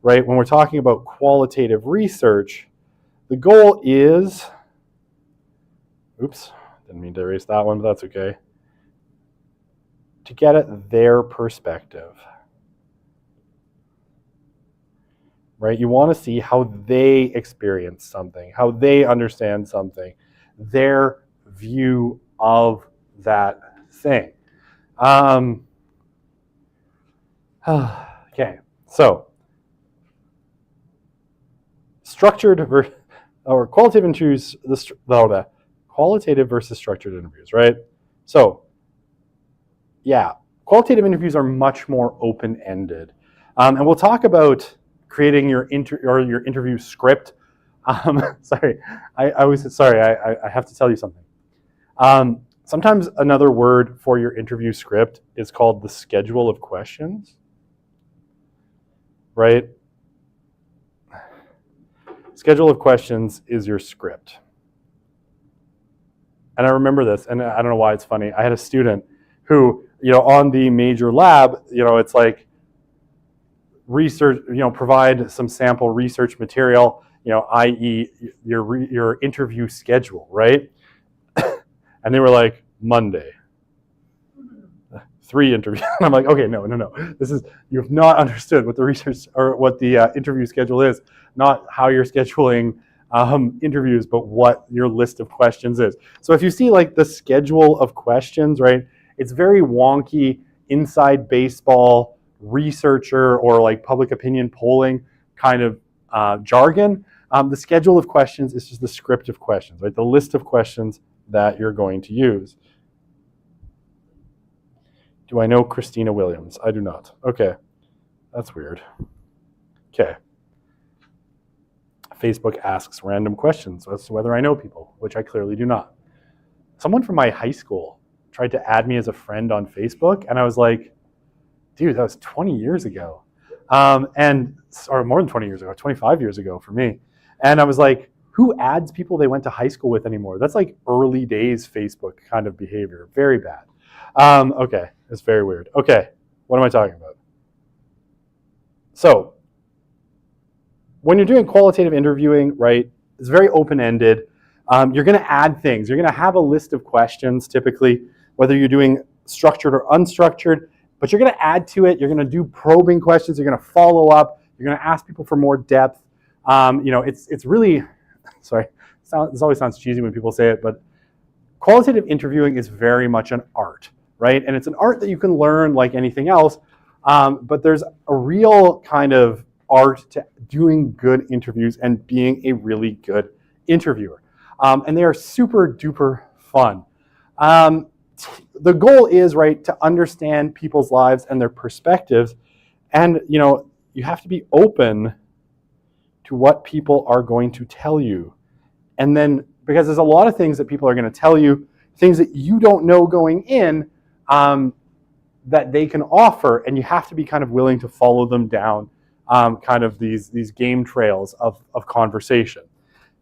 right, when we're talking about qualitative research, the goal is, oops, didn't mean to erase that one, but that's okay, to get at their perspective. Right? You want to see how they experience something, how they understand something, their view of that thing. Okay, so structured or qualitative interviews, qualitative versus structured interviews, right? So, qualitative interviews are much more open-ended, and we'll talk about creating your interview script. Sorry, I have to tell you something. Sometimes another word for your interview script is called the schedule of questions, right? Schedule of questions is your script. And I remember this, and I don't know why it's funny. I had a student who, on the major lab, it's like, research, provide some sample research material, i.e. your interview schedule, right? And they were like, Monday, 3 interviews. And I'm like, okay, no. You have not understood what the research or what the interview schedule is, not how you're scheduling interviews, but what your list of questions is. So if you see like the schedule of questions, right, it's very wonky, inside baseball, researcher or like public opinion polling kind of jargon. The schedule of questions is just the script of questions, right? The list of questions that you're going to use. Do I know Christina Williams? I do not. Okay, that's weird. Okay. Facebook asks random questions as to whether I know people, which I clearly do not. Someone from my high school tried to add me as a friend on Facebook, and I was like, dude, that was 20 years ago. Or more than 20 years ago, 25 years ago for me. And I was like, who adds people they went to high school with anymore? That's like early days Facebook kind of behavior. Very bad. Okay, it's very weird. Okay, what am I talking about? So, when you're doing qualitative interviewing, right, it's very open-ended. You're going to add things. You're going to have a list of questions, typically, whether you're doing structured or unstructured. But you're going to add to it. You're going to do probing questions. You're going to follow up. You're going to ask people for more depth. It's really, sorry, this always sounds cheesy when people say it, but qualitative interviewing is very much an art, right? And it's an art that you can learn like anything else. But there's a real kind of art to doing good interviews and being a really good interviewer. And they are super duper fun. The goal is, right, to understand people's lives and their perspectives. And, you have to be open to what people are going to tell you. And then, because there's a lot of things that people are going to tell you, things that you don't know going in, that they can offer, and you have to be kind of willing to follow them down kind of these game trails of conversation.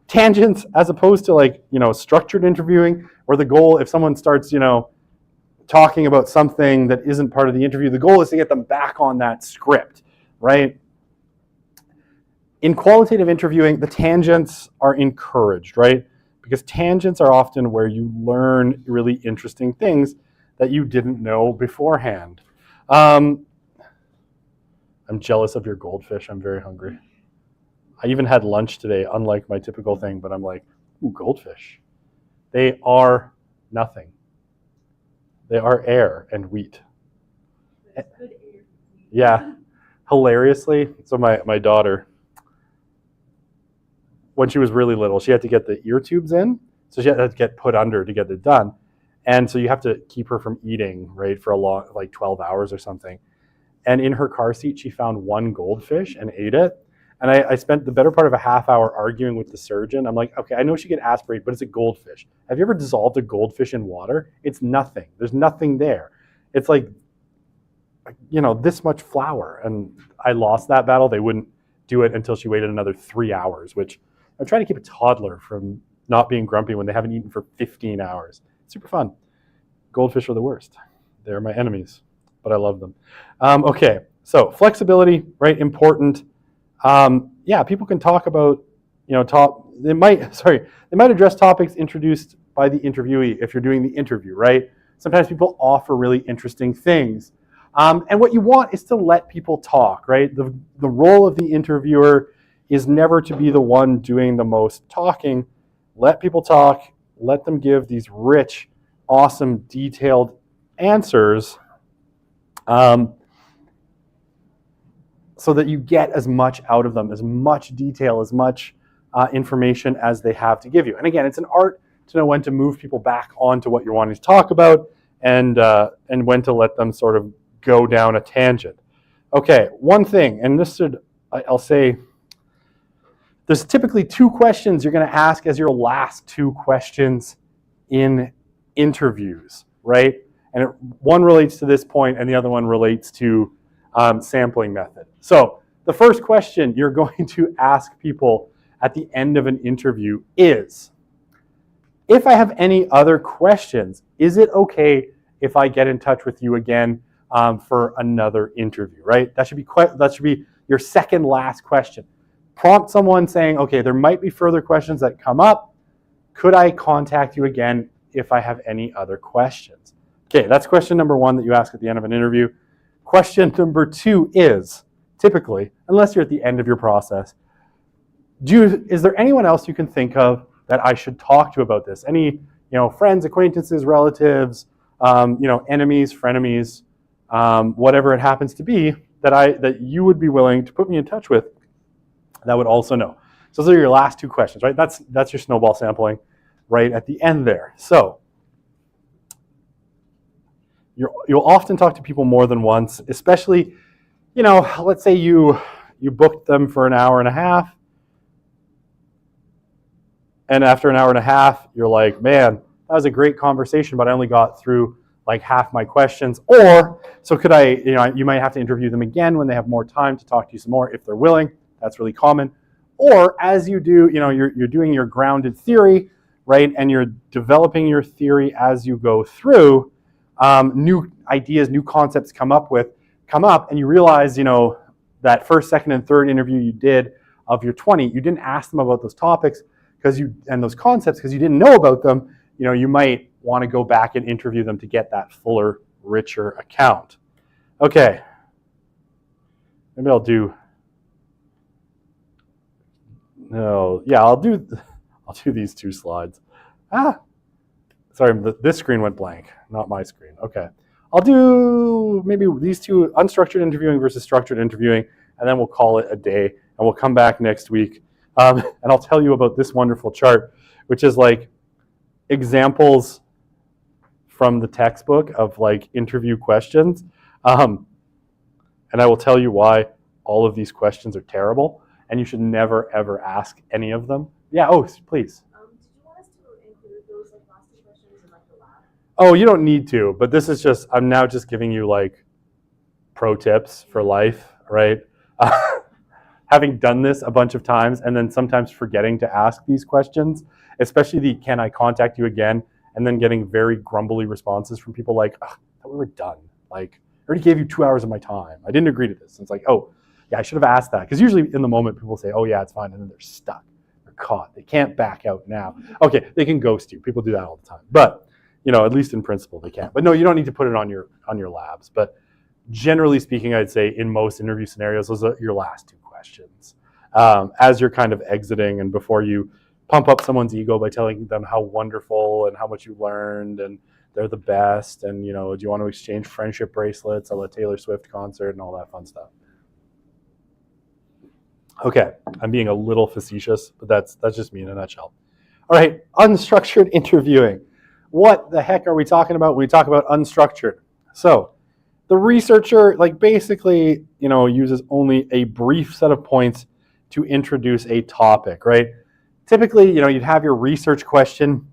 Tangents, as opposed to structured interviewing, where the goal, if someone starts, talking about something that isn't part of the interview, the goal is to get them back on that script, right? In qualitative interviewing, the tangents are encouraged, right? Because tangents are often where you learn really interesting things that you didn't know beforehand. I'm jealous of your goldfish. I'm very hungry. I even had lunch today, unlike my typical thing, but I'm like, ooh, goldfish. They are nothing. They are air and wheat. Yeah, hilariously. So my daughter, when she was really little, she had to get the ear tubes in. So she had to get put under to get it done. And so you have to keep her from eating, right, for a long, 12 hours or something. And in her car seat, she found one goldfish and ate it. And I spent the better part of a half hour arguing with the surgeon. I'm like, okay, I know she could aspirate, but it's a goldfish. Have you ever dissolved a goldfish in water? It's nothing. There's nothing there. It's like, this much flour. And I lost that battle. They wouldn't do it until she waited another 3 hours, which I'm trying to keep a toddler from not being grumpy when they haven't eaten for 15 hours. Super fun. Goldfish are the worst. They're my enemies, but I love them. Okay, so flexibility, right? Important. People can talk about, they might address topics introduced by the interviewee if you're doing the interview, right? Sometimes people offer really interesting things. And what you want is to let people talk, right? The role of the interviewer is never to be the one doing the most talking. Let people talk, let them give these rich, awesome, detailed answers so that you get as much out of them, as much detail, as much information as they have to give you. And again, it's an art to know when to move people back onto what you're wanting to talk about and when to let them sort of go down a tangent. Okay, one thing, and I'll say, there's typically 2 questions you're going to ask as your last 2 questions in interviews, right? And one relates to this point, and the other one relates to sampling method. So the first question you're going to ask people at the end of an interview is, if I have any other questions, is it okay if I get in touch with you again for another interview, right? That should be your second last question. Prompt someone saying, okay, there might be further questions that come up. Could I contact you again if I have any other questions? Okay, that's question number 1 that you ask at the end of an interview. Question number 2 is, typically, unless you're at the end of your process, is there anyone else you can think of that I should talk to about this? Any, friends, acquaintances, relatives, enemies, frenemies, whatever it happens to be, that you would be willing to put me in touch with that would also know. So those are your last 2 questions, right? That's your snowball sampling right at the end there. So you'll often talk to people more than once, especially, let's say you booked them for an hour and a half, and after an hour and a half, you're like, man, that was a great conversation, but I only got through like half my questions. Or, so could I, you might have to interview them again when they have more time to talk to you some more if they're willing. That's really common. Or as you do, you're doing your grounded theory, right? And you're developing your theory as you go through. New ideas, new concepts come up, and you realize, that first, second, and third interview you did of your 20, you didn't ask them about those topics and those concepts because you didn't know about them. You might want to go back and interview them to get that fuller, richer account. Okay, maybe I'll do. No, yeah, I'll do these 2 slides. Sorry, this screen went blank, not my screen. Okay, I'll do maybe these 2, unstructured interviewing versus structured interviewing, and then we'll call it a day, and we'll come back next week, and I'll tell you about this wonderful chart, which is like examples from the textbook of like interview questions. And I will tell you why all of these questions are terrible, and you should never ever ask any of them. Yeah, oh, please. Did you want us to include those like last two questions in like the lab? Oh, you don't need to, but this is just, I'm now just giving you like pro tips for life, right? Having done this a bunch of times and then sometimes forgetting to ask these questions, especially the can I contact you again, and then getting very grumbly responses from people like, I thought we were done. Like, I already gave you 2 hours of my time. I didn't agree to this. And it's like, oh, yeah, I should have asked that. Because usually in the moment people say, oh yeah, it's fine. And then they're stuck. They're caught. They can't back out now. Okay, they can ghost you. People do that all the time. But, you know, at least in principle they can. But no, you don't need to put it on your labs. But generally speaking, I'd say in most interview scenarios, those are your last two questions. As you're kind of exiting and before you pump up someone's ego by telling them how wonderful and how much you learned and they're the best, and, you know, do you want to exchange friendship bracelets at a Taylor Swift concert and all that fun stuff. Okay, I'm being a little facetious, but that's just me in a nutshell. All right, unstructured interviewing. What the heck are we talking about when we talk about unstructured? So the researcher, like, basically, you know, uses only a brief set of points to introduce a topic, right? Typically, you know, you'd have your research question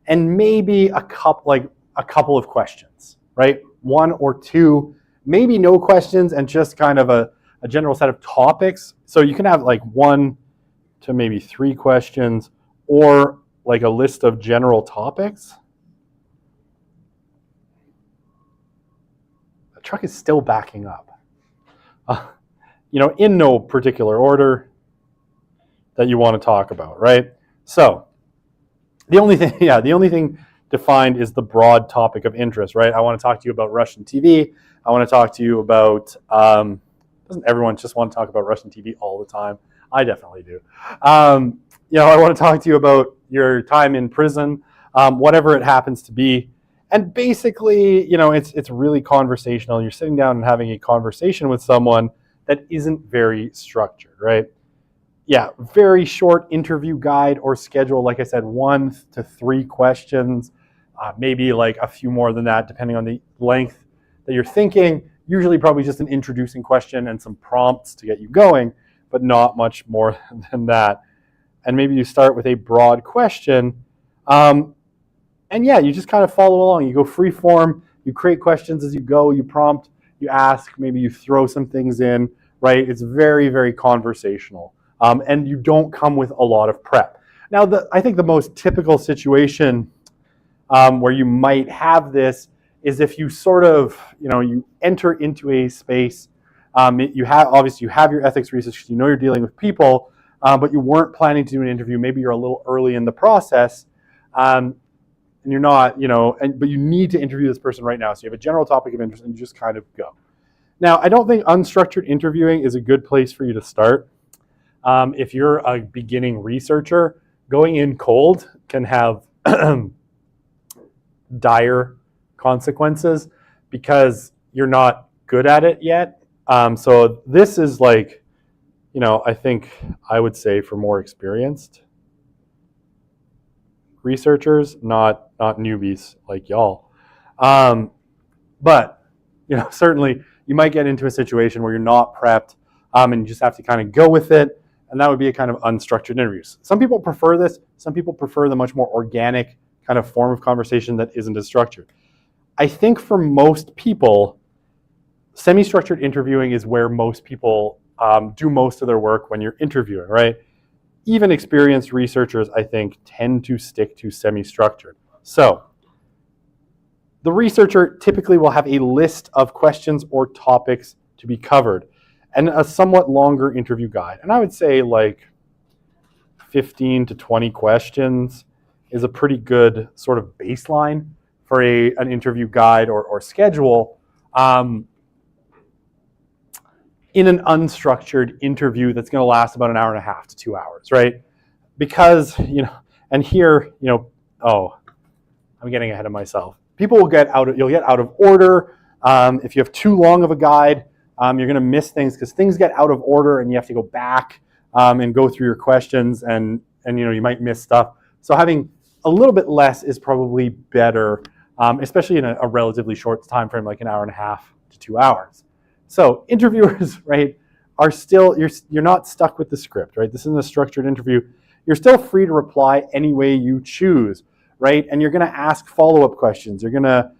and maybe a couple of questions, right? One or two, maybe no questions, and just kind of a general set of topics. So you can have like 1 to maybe 3 questions, or like a list of general topics. The truck is still backing up. You know, in no particular order that you want to talk about, right? So the only thing defined is the broad topic of interest, right? I want to talk to you about Russian TV. I want to talk to you about, doesn't everyone just want to talk about Russian TV all the time? I definitely do. You know, I want to talk to you about your time in prison, whatever it happens to be. And basically, you know, it's really conversational. You're sitting down and having a conversation with someone that isn't very structured, right? Yeah, very short interview guide or schedule. Like I said, 1 to 3 questions, maybe like a few more than that, depending on the length that you're thinking. Usually probably just an introducing question and some prompts to get you going, but not much more than that. And maybe you start with a broad question. And yeah, you just kind of follow along. You go free form, you create questions as you go, you prompt, you ask, maybe you throw some things in, right? It's very, very conversational. And you don't come with a lot of prep. Now, I think the most typical situation where you might have this is if you sort of, you know, you enter into a space, you have your ethics research, you know you're dealing with people, but you weren't planning to do an interview. Maybe you're a little early in the process, and you're not, you know, but you need to interview this person right now. So you have a general topic of interest and you just kind of go. Now, I don't think unstructured interviewing is a good place for you to start. If you're a beginning researcher, going in cold can have dire consequences because you're not good at it yet. So this is like, you know, I think I would say for more experienced researchers, not newbies like y'all. But, you know, certainly you might get into a situation where you're not prepped, and you just have to kind of go with it. And that would be a kind of unstructured interviews. Some people prefer this. Some people prefer the much more organic kind of form of conversation that isn't as structured. I think for most people, semi-structured interviewing is where most people do most of their work when you're interviewing, right? Even experienced researchers, I think, tend to stick to semi-structured. So the researcher typically will have a list of questions or topics to be covered and a somewhat longer interview guide. And I would say like 15 to 20 questions is a pretty good sort of baseline for an interview guide or schedule in an unstructured interview that's going to last about an hour and a half to 2 hours, right? Because, you know, and here, you know, oh, I'm getting ahead of myself. People will you'll get out of order. If you have too long of a guide, you're going to miss things because things get out of order and you have to go back and go through your questions and you know, you might miss stuff. So having a little bit less is probably better, especially in a relatively short time frame, like an hour and a half to 2 hours. So interviewers, right, are still, you're not stuck with the script, right? This isn't a structured interview. You're still free to reply any way you choose, right? And you're going to ask follow-up questions. You're going to,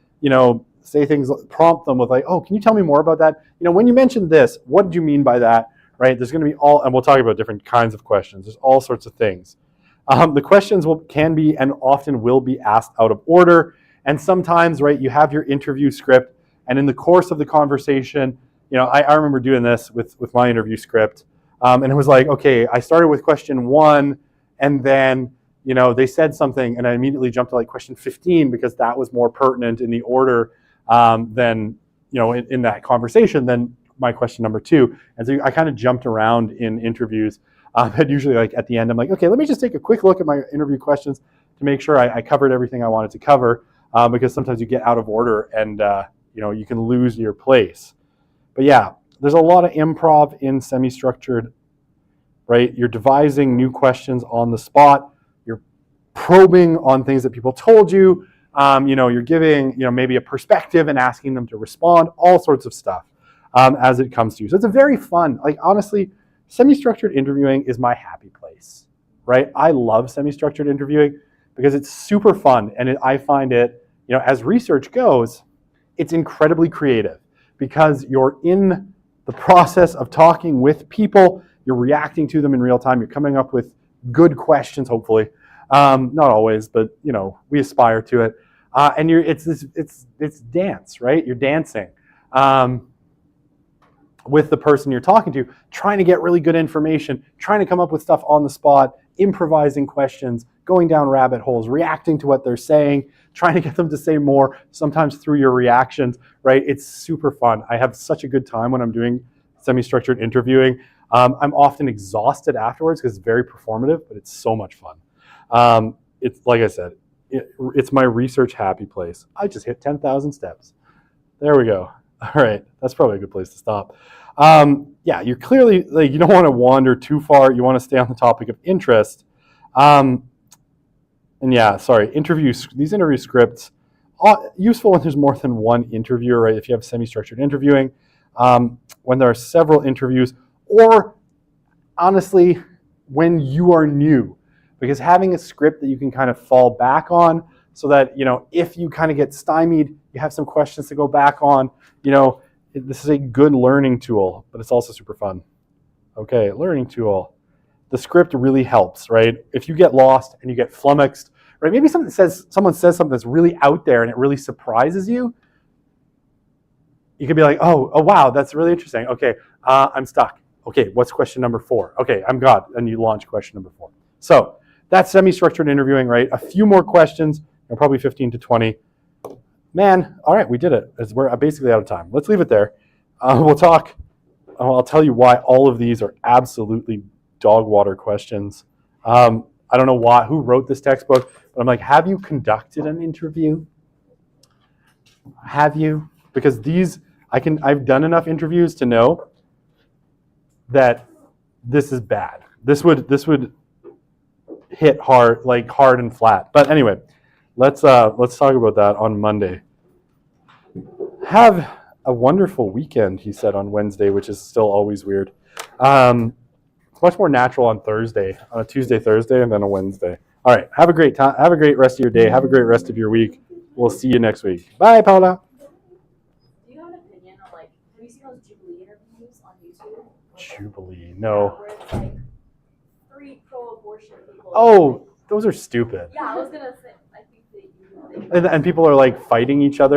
say things, prompt them with like, oh, can you tell me more about that? When you mentioned this, what did you mean by that, right? There's going to be and we'll talk about different kinds of questions. There's all sorts of things. The questions can be and often will be asked out of order. And sometimes, right, you have your interview script, and in the course of the conversation, I remember doing this with my interview script, and it was like, okay, I started with question 1, and then they said something, and I immediately jumped to like question 15 because that was more pertinent in the order than in that conversation than my question number 2. And so I kind of jumped around in interviews. And usually, like at the end, I'm like, okay, let me just take a quick look at my interview questions to make sure I covered everything I wanted to cover, because sometimes you get out of order and you can lose your place. But yeah, there's a lot of improv in semi-structured, right? You're devising new questions on the spot. You're probing on things that people told you. You're giving, maybe a perspective and asking them to respond, all sorts of stuff as it comes to you. So it's a very fun, like honestly, semi-structured interviewing is my happy place, right? I love semi-structured interviewing because it's super fun. And I find it, as research goes, it's incredibly creative because you're in the process of talking with people, you're reacting to them in real time, you're coming up with good questions, hopefully. Not always, but we aspire to it. And it's dance, right? You're dancing with the person you're talking to, trying to get really good information, trying to come up with stuff on the spot, improvising questions, going down rabbit holes, reacting to what they're saying, trying to get them to say more, sometimes through your reactions, right? It's super fun. I have such a good time when I'm doing semi-structured interviewing. I'm often exhausted afterwards because it's very performative, but it's so much fun. It's like I said, it's my research happy place. I just hit 10,000 steps. There we go. All right, that's probably a good place to stop. Yeah, you're clearly, you don't want to wander too far. You want to stay on the topic of interest. And yeah, sorry, these interview scripts, useful when there's more than one interviewer, right? If you have semi-structured interviewing, when there are several interviews, or honestly, when you are new, because having a script that you can kind of fall back on so that, if you kind of get stymied, you have some questions to go back on, this is a good learning tool, but it's also super fun. Okay, learning tool. The script really helps, right? If you get lost and you get flummoxed, right? Maybe someone says something that's really out there and it really surprises you. You could be like, oh wow, that's really interesting. Okay, I'm stuck. Okay, what's question number 4? Okay, I'm got, and you launch question number 4. So that's semi-structured interviewing, right? A few more questions, probably 15 to 20. Man, all right, we did it. We're basically out of time. Let's leave it there. We'll talk. I'll tell you why all of these are absolutely dog water questions. I don't know who wrote this textbook, but I'm like, have you conducted an interview? Have you? Because I've done enough interviews to know that this is bad. This would hit hard and flat. But anyway, let's talk about that on Monday. Have a wonderful weekend, he said on Wednesday, which is still always weird. It's much more natural on Thursday, on a Tuesday, Thursday, and then a Wednesday. All right, have a great time. Have a great rest of your day. Have a great rest of your week. We'll see you next week. Bye, Paula. Do you have an opinion on have you seen those Jubilee interviews on YouTube? Jubilee, no. Where it's like 3 pro-abortion people. Oh, those are stupid. Yeah, I was gonna say, I think they And people are fighting each other.